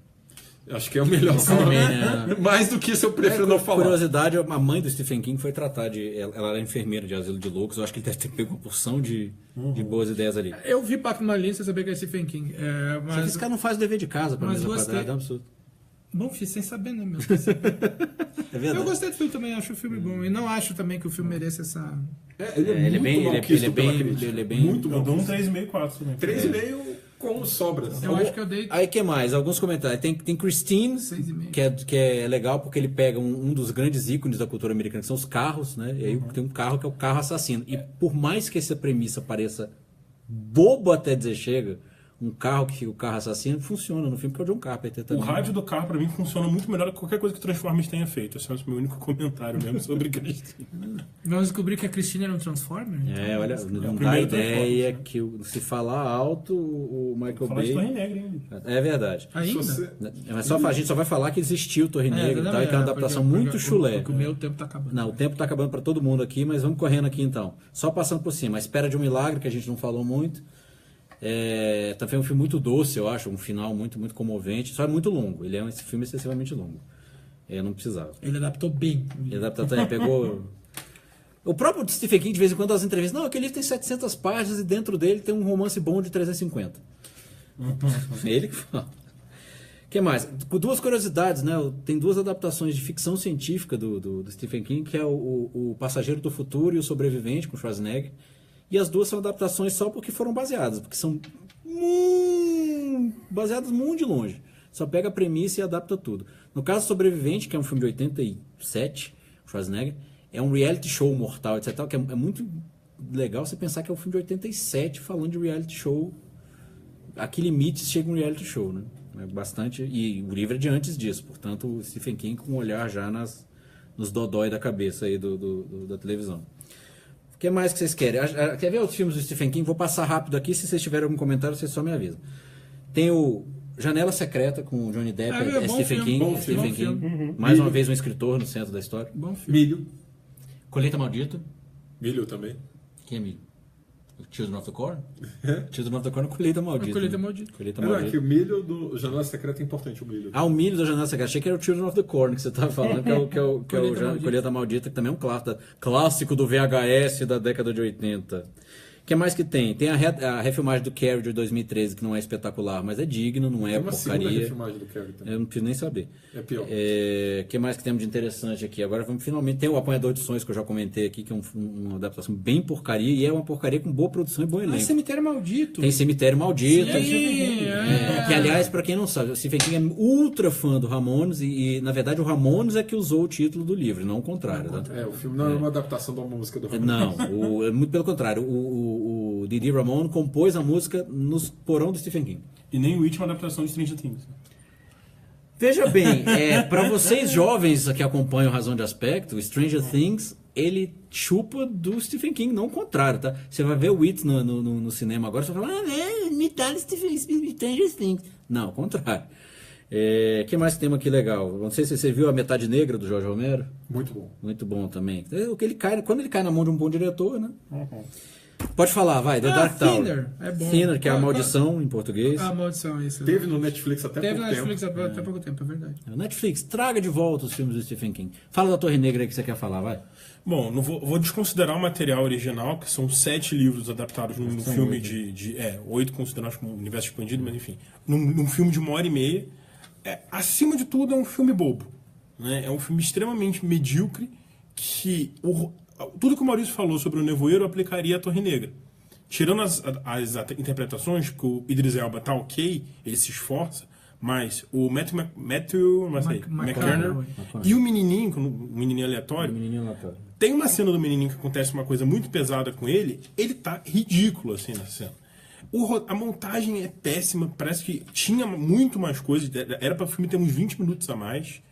Acho que é o melhor falar. Maine, Mais do que isso eu prefiro não falar. Curiosidade, a mãe do Stephen King foi tratar ela era enfermeira de asilo de loucos. Eu acho que ele deve ter pego uma porção de boas ideias ali. Eu vi Pacto Maligno sem saber que é Stephen King. Mas Esse cara não faz o dever de casa pra mas mesa gostei. quadrada, é um absurdo. Bom, fiz sem saber, né, meu? É verdade. Eu gostei do filme também, acho o filme bom. E não acho também que o filme mereça essa... Ele é Ele é muito bem- malquisto ele é pela bem- crítica. ele é bem- Muito Eu dou um malquisto. 3,5, 4 também. 3,5 com sobras. Eu acho que eu dei Aí que mais? Alguns comentários. Tem Christine, 6,5. que é legal porque ele pega um dos grandes ícones da cultura americana, que são os carros, né? E aí tem um carro que é o carro assassino. E por mais que essa premissa pareça bobo até dizer chega, um carro que fica o carro assassino funciona no filme, porque é o John Carpenter O também. rádio do carro, pra mim, funciona muito melhor do que qualquer coisa que o Transformers tenha feito. Esse é o meu único comentário mesmo sobre Christine. Vamos descobrir que a Cristina era um Transformer? É, olha, não dá primeiro ideia Transformers, que se falar alto, o Michael Falar de Torre Bay... Negra, hein? É verdade. Ainda? Se você- Mas a gente só vai falar que existiu Torre Negra e tal, e que é uma adaptação muito chulé. Porque o meu tempo tá acabando. Não, o tempo tá acabando para todo mundo aqui, mas vamos correndo aqui então. Só passando por cima. A Espera de um Milagre, que a gente não falou muito. Também é um filme muito doce, eu acho. Um final muito, muito comovente. Só é muito longo. Ele é um filme excessivamente longo. Não precisava. Ele adaptou bem. Ele adaptou, pegou... O próprio Stephen King, de vez em quando, das entrevistas... Não, aquele livro tem 700 páginas e dentro dele tem um romance bom de 350. Ele que fala. O que mais? Duas curiosidades, né? Tem 2 adaptações de ficção científica do Stephen King, que é o Passageiro do Futuro e o Sobrevivente, com Schwarzenegger. E as 2 são adaptações só porque foram baseadas, porque são baseadas muito de longe. Só pega a premissa e adapta tudo. No caso Sobrevivente, que é um filme de 87, Schwarzenegger, é um reality show mortal, etc. Que é muito legal você pensar que é um filme de 87 falando de reality show. A que limites chega um reality show, né? É bastante. E o livro é de antes disso, portanto, o Stephen King com um olhar já nos dodói da cabeça aí da televisão. O que mais que vocês querem? Quer ver outros filmes do Stephen King? Vou passar rápido aqui. Se vocês tiverem algum comentário, vocês só me avisam. Tem o Janela Secreta com o Johnny Depp. É É bom Stephen filme, King. bom É Stephen filme. King. Mais uma vez um escritor no centro da história. Bom filme. Milho. Colheita Maldita. Milho também. Quem é Milho? Children of the Corn? Children of the Corn é Colheita Maldita. Colheita né? Maldita. Colheita Não, é Maldita. que o milho do Janela Secreta é importante, o milho. Ah, o milho da Janela Secreta. Achei que era o Children of the Corn que você estava falando, que é o Colheita Maldita. Colheita Maldita, que também é um clássico do VHS da década de 80. O que mais que tem? Tem a refilmagem do Carrie de 2013, que não é espetacular, mas é digno, não é Tem uma segunda porcaria. refilmagem do Carrie também. Eu não preciso nem saber. É pior. O que mais que temos de interessante aqui? Agora vamos finalmente... Tem o Apanhador de Sonhos, que eu já comentei aqui, que é uma adaptação bem porcaria, e é uma porcaria com boa produção e bom elenco. Cemitério Maldito. Tem Cemitério Maldito. Sim, Que, aliás, pra quem não sabe, o Stephen King é ultra fã do Ramones e, na verdade, o Ramones é que usou o título do livro, não o contrário. Tá? O filme não é uma adaptação de uma música do Ramon. Não, muito pelo contrário. O Didi Ramone compôs a música nos porão do Stephen King. E nem o It é uma adaptação de Stranger Things. Veja bem, para vocês jovens que acompanham Razão de Aspecto, o Stranger Things, ele chupa do Stephen King, não o contrário, tá? Você vai ver o It no cinema agora, você vai falar, imitar Stranger Things. Não, o contrário. O que mais temos aqui legal? Não sei se você viu A Metade Negra, do Jorge Romero. Muito bom. Muito bom também. Quando ele cai na mão de um bom diretor, né? Pode falar, vai, The Dark Tower. Thinner, é bom. Thinner, que é a maldição em português. A maldição, isso. Teve no Netflix até Teve pouco na Netflix tempo. até pouco tempo, é verdade. Netflix, traga de volta os filmes do Stephen King. Fala da Torre Negra aí que você quer falar, vai. Bom, não vou desconsiderar o material original, que são 7 livros adaptados num filme 8 considerados como universo expandido, mas enfim. Num filme de 1h30. Acima de tudo, é um filme bobo. Né? É um filme extremamente medíocre que tudo que o Maurício falou sobre o Nevoeiro eu aplicaria à Torre Negra. Tirando as interpretações, que o Idris Elba tá ok, ele se esforça, mas o Matthew McConaughey e o menininho aleatório, tem uma cena do menininho que acontece uma coisa muito pesada com ele tá ridículo assim nessa cena. A montagem é péssima, parece que tinha muito mais coisas, era para o filme ter uns 20 minutos a mais.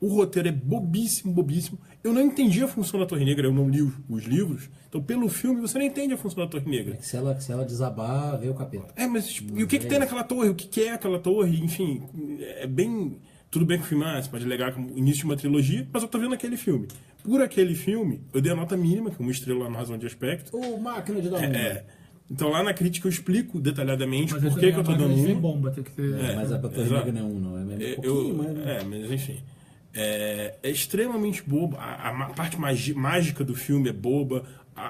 O roteiro é bobíssimo, bobíssimo. Eu não entendi a função da Torre Negra, eu não li os livros. Então, pelo filme, você não entende a função da Torre Negra. Se ela desabar, veio o capeta. Mas tipo, e o que tem naquela torre? O que é aquela torre? Enfim, é bem... Tudo bem que o filme você pode alegar como início de uma trilogia, mas eu tô vendo aquele filme. Por aquele filme, eu dei a nota mínima, que é uma estrela lá na Razão de Aspecto. Máquina de dar Então lá na crítica eu explico detalhadamente Mas por que eu tô dando um. um. Bomba, tem que ter... Mas a Torre Negra não é um, não. É pouquinho, mas... mas enfim. É extremamente bobo. A parte mágica do filme é boba.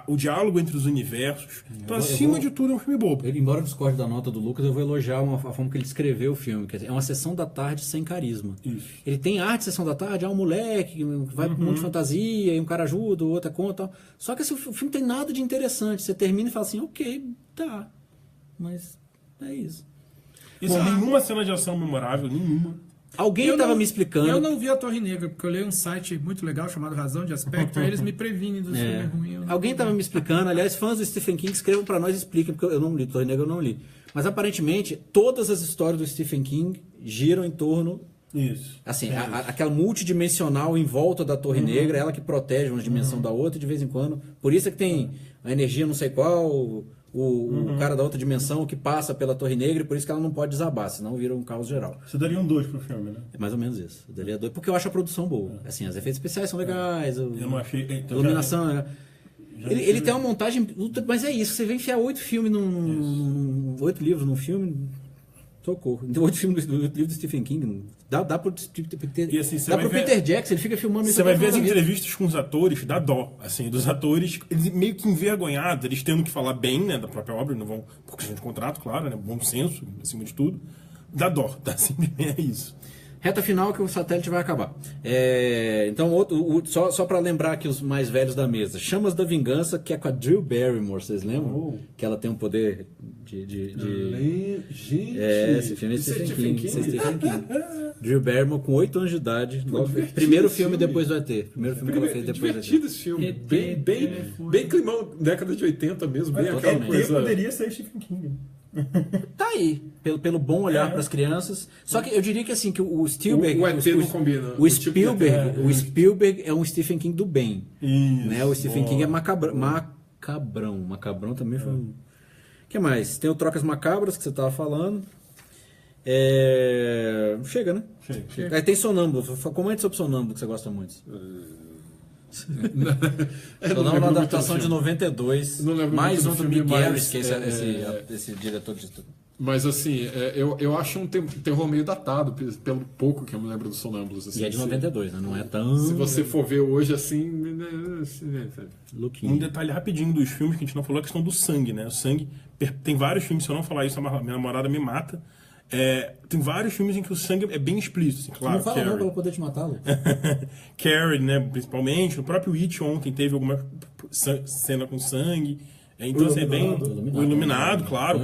O diálogo entre os universos. Então, acima de tudo, é um filme bobo. Embora eu discorde da nota do Lucas, eu vou elogiar a forma que ele escreveu o filme. Quer dizer, é uma sessão da tarde sem carisma. Isso. Ele tem arte de sessão da tarde, um moleque que vai pro mundo de fantasia, e um cara ajuda, o outro conta e tal. Só que assim, o filme tem nada de interessante. Você termina e fala assim, ok, tá. Mas é isso. Nenhuma cena de ação memorável, nenhuma. Alguém estava me explicando. Eu não vi a Torre Negra, porque eu leio um site muito legal chamado Razão de Aspecto, aí eles me previnem dos filmes ruins. Alguém estava me explicando, aliás, fãs do Stephen King, escrevam para nós e expliquem, porque eu não li, Torre Negra eu não li. Mas aparentemente, todas as histórias do Stephen King giram em torno. Isso. Assim, aquela multidimensional em volta da Torre Negra, ela que protege uma dimensão da outra de vez em quando. Por isso é que tem a energia não sei qual, o cara da outra dimensão que passa pela Torre Negra, e por isso que ela não pode desabar, senão vira um caos geral. Você daria um 2 pro filme, né? É mais ou menos isso. Eu daria 2, porque eu acho a produção boa. Assim, os efeitos especiais são legais, Eu não achei. a iluminação é legal. Ele tem uma montagem, mas é isso, você vem enfiar 8 filmes 8 livros num filme, socorro. 8 filmes do livro do Stephen King, dá pro E assim, dá pro Peter Jackson, ele fica filmando isso. Você vai ver as entrevistas com os atores, dá dó, assim, dos atores, eles meio que envergonhados, eles tendo que falar bem, né, da própria obra, não vão, por questão de contrato, claro, né, bom senso, acima de tudo, dá dó, dá simplesmente isso. Reta final que o satélite vai acabar. Então, só para lembrar aqui os mais velhos da mesa. Chamas da Vingança, que é com a Drew Barrymore, vocês lembram? Que ela tem um poder Gente, esse filme é Stephen King. Drew Barrymore com 8 anos de idade. Primeiro filme depois do ET. Primeiro filme que ela fez depois do ET. Divertido esse filme. Bem climão, década de 80 mesmo. Bem aquela coisa... Poderia ser Stephen King. Tá aí, pelo bom olhar para as crianças. Só que eu diria que assim, que o Spielberg... O ET não combina. O Spielberg é um Stephen King do bem. Isso, né? O Stephen King é macabrão. Macabrão também foi um... O que mais? Tem o Trocas Macabras, que você estava falando. Chega, né? Chega. Aí tem Sonâmbulo. Comente sobre Sonâmbulo, que você gosta muito. Tô dando uma adaptação de 92, Não lembro mais muito um do do filme, Mick mas, Garris, que é esse diretor de tudo. Mas assim, eu acho um terror meio datado, pelo pouco que eu me lembro dos Sonâmbulos. Assim, E é de 92, né? Não é tão... Se você for ver hoje assim. Um detalhe rapidinho dos filmes que a gente não falou é a questão do sangue, né? O sangue. Tem vários filmes, se eu não falar isso, minha namorada me mata. Tem vários filmes em que o sangue é bem explícito, assim, claro. Não fala não, que eu vou poder te matá-lo. Carrie, né, principalmente. No próprio It ontem teve alguma cena com sangue. Então, assim, é bem... O Iluminado, claro.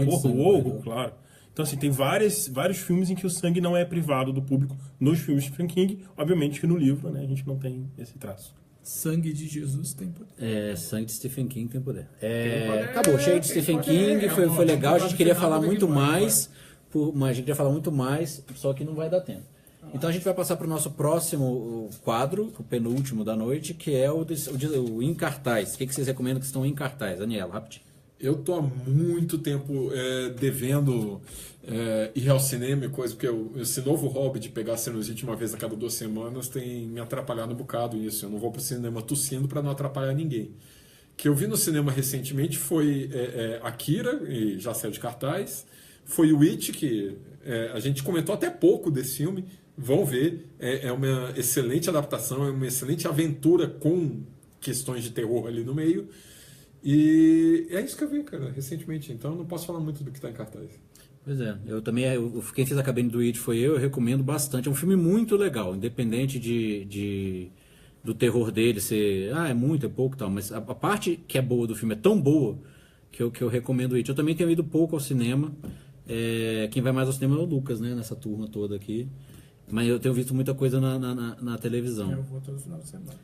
Claro. Então, assim, tem vários filmes em que o sangue não é privado do público nos filmes de Stephen King. Obviamente que no livro, né, a gente não tem esse traço. Sangue de Jesus tem poder. Sangue de Stephen King tem poder. Acabou, cheio de Stephen King, foi legal. A gente queria falar muito mais, só que não vai dar tempo. Então a gente vai passar para o nosso próximo quadro, o penúltimo da noite, que é o em cartaz. O que vocês recomendam que estão em cartaz? Daniela, rapidinho. Eu tô há muito tempo devendo ir ao cinema, coisa porque esse novo hobby de pegar sinusite uma vez a cada 2 semanas tem me atrapalhado um bocado isso. Eu não vou pro cinema tossindo para não atrapalhar ninguém. O que eu vi no cinema recentemente foi Akira, e já saiu de cartaz. Foi o It, que a gente comentou até pouco desse filme. Vão ver, é uma excelente adaptação, é uma excelente aventura com questões de terror ali no meio. E é isso que eu vi, cara, recentemente. Então eu não posso falar muito do que está em cartaz. Pois é, quem fez a cabine do It foi eu recomendo bastante. É um filme muito legal, independente do terror dele ser, é muito, é pouco e tal, mas a parte que é boa do filme é tão boa que eu recomendo o It. Eu também tenho ido pouco ao cinema. Quem vai mais ao cinema é o Lucas, né, nessa turma toda aqui. Mas eu tenho visto muita coisa na televisão. Eu vou todo final de semana.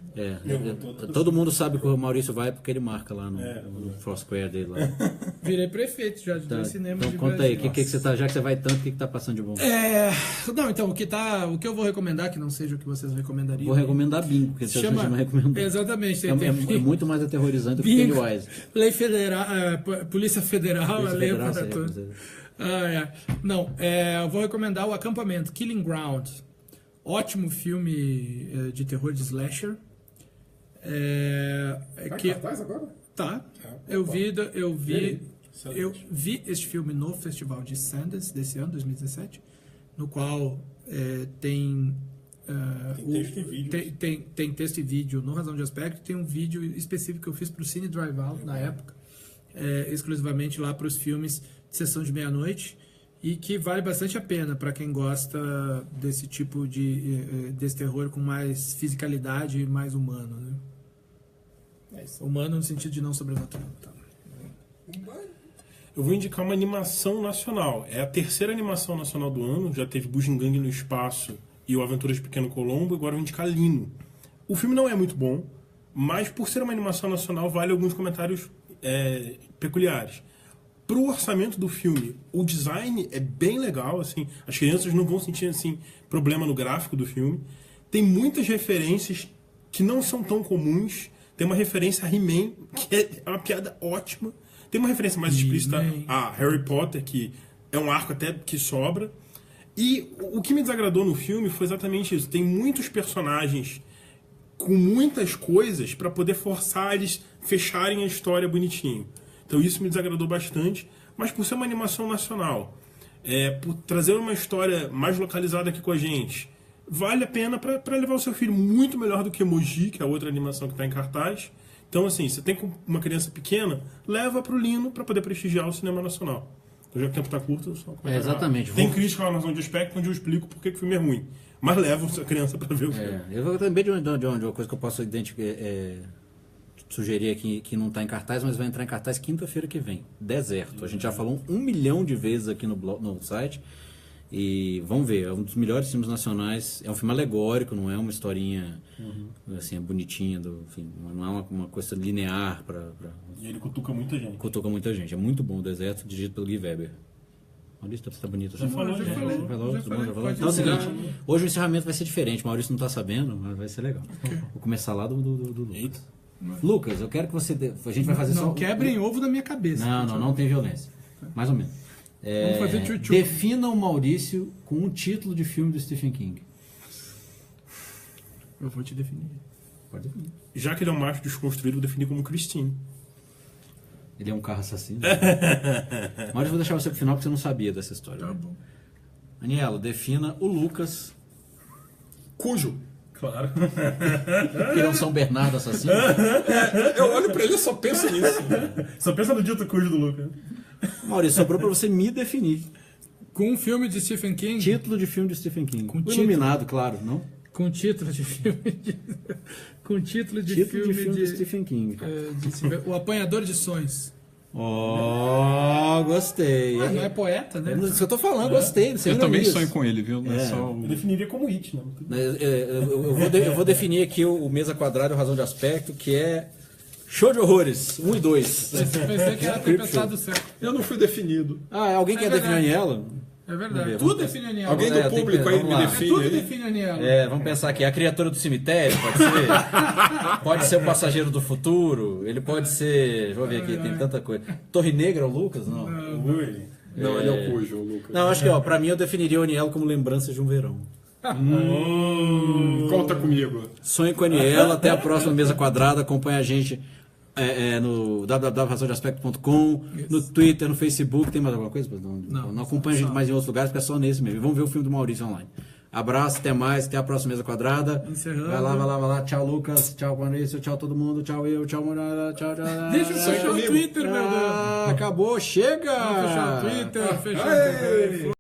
Todo mundo sabe que o Maurício vai porque ele marca lá no Foursquare dele lá. Virei prefeito já de 2 cinemas então de conta Brasil. aí, que você tá, já que você vai tanto, o que tá passando de bom? Não, então, o que eu vou recomendar, que não seja o que vocês recomendariam. Vou recomendar Bingo, porque você já não recomendou. Exatamente. É muito mais aterrorizante do que Bingo, Pennywise. Lei Federal, Polícia Federal, a lei para todos. Não, eu vou recomendar o Acampamento, Killing Ground. Ótimo filme de terror de slasher. Tá em cartaz agora? Tá. Eu vi este filme no Festival de Sundance desse ano, 2017, no qual tem texto e vídeo. Tem texto e vídeo no Razão de Aspecto. Tem um vídeo específico que eu fiz para o Cine Drive Out na época, exclusivamente lá para os filmes de sessão de meia-noite, e que vale bastante a pena para quem gosta desse tipo desse terror com mais fisicalidade e mais humano, né? Humano no sentido de não sobrenatural. Tá? Eu vou indicar uma animação nacional. É a 3ª animação nacional do ano. Já teve Bugigangue no Espaço e o Aventuras de Pequeno Colombo. Agora eu vou indicar Lino. O filme não é muito bom, mas por ser uma animação nacional vale alguns comentários peculiares. Pro orçamento do filme, o design é bem legal, assim, as crianças não vão sentir assim problema no gráfico do filme. Tem muitas referências que não são tão comuns. Tem uma referência a He-Man, que é uma piada ótima. Tem uma referência mais explícita a Harry Potter, que é um arco até que sobra. E o que me desagradou no filme foi exatamente isso. Tem muitos personagens com muitas coisas para poder forçar eles fecharem a história bonitinho. Então isso me desagradou bastante, mas por ser uma animação nacional, por trazer uma história mais localizada aqui com a gente, vale a pena para levar o seu filho muito melhor do que Emoji, que é a outra animação que está em cartaz. Então, assim, você tem uma criança pequena, leva para o Lino para poder prestigiar o cinema nacional. Então, já que o tempo está curto, só exatamente. Tem crítica lá na Razão de Aspecto, onde eu explico por que o filme é ruim. Mas leva a criança para ver o filme. Eu também de uma coisa que eu posso identificar, sugerir aqui que não está em cartaz, mas vai entrar em cartaz quinta-feira que vem. Deserto. A gente já falou 1 milhão de vezes aqui no site. E vamos ver, é um dos melhores filmes nacionais. É um filme alegórico, não é uma historinha assim, bonitinha, enfim, não é uma coisa linear. E ele cutuca muita gente. Cutuca muita gente. É muito bom o Deserto, dirigido pelo Gui Weber. Maurício, tá bonito. Já falou. Então é o seguinte, hoje o encerramento vai ser diferente. O Maurício não está sabendo, mas vai ser legal. Vou começar lá do Lucas. Lucas, eu quero que você... A gente vai fazer não só... quebrem ovo da minha cabeça. Não tem violência. Mais ou menos. Vamos fazer tchutchu. Defina o Maurício com um título de filme do Stephen King. Eu vou te definir. Pode definir. Já que ele é um macho desconstruído, eu vou definir como Christine. Ele é um carro assassino. Mas eu vou deixar você pro final porque você não sabia dessa história. Tá bom. Anielo, defina o Lucas, Cujo. Claro. que ele é um São Bernardo assassino. Eu olho pra ele e só penso nisso. Só pensa no dito cujo do Lucas. Maurício, sobrou pra você me definir. Com um filme de Stephen King. Título de filme de Stephen King. Com O título. Iluminado, claro, não? Com título de filme com título de Título filme de Stephen King. O Apanhador de Sonhos. Gostei. Não é poeta, né? É isso que eu tô falando, gostei. Eu também sonho com ele, viu? Não é só Eu definiria como It, né? Eu vou definir aqui o Mesa Quadrada e o Razão de Aspecto, que é Show de Horrores, 1 e 2. Pensei que era Tempestade do Céu. Eu não fui definido. Alguém quer definir a Aniela? É verdade. Vamos Tudo ver. define Anielo. Alguém do tem que- público aí vamos me lá. define Tudo aí. define Anielo. Vamos pensar aqui. A criatura do cemitério, pode ser? Pode ser o passageiro do futuro? Ele pode ser... Deixa eu ver aqui, tem tanta coisa. Torre Negra, o Lucas? Não. Ui. Não, ele é o Cujo, o Lucas. Não, acho que, pra mim, eu definiria o Anielo como lembrança de um verão. Conta comigo. Sonho com a Aniela, até a próxima Mesa Quadrada. Acompanha a gente no www.razãodeaspecto.com, no Twitter, no Facebook. Tem mais alguma coisa? Não acompanha a gente mais em outros lugares, porque é só nesse mesmo. Vamos ver o filme do Maurício online. Abraço, até mais, até a próxima Mesa Quadrada. Encerrando. Vai lá. Tchau, Lucas. Tchau, Maurício. Tchau, todo mundo. Tchau, eu. Tchau, Morada. Tchau. Deixa eu fechar o Twitter, meu Deus. Acabou, chega! Fechar o Twitter, fechar o Twitter.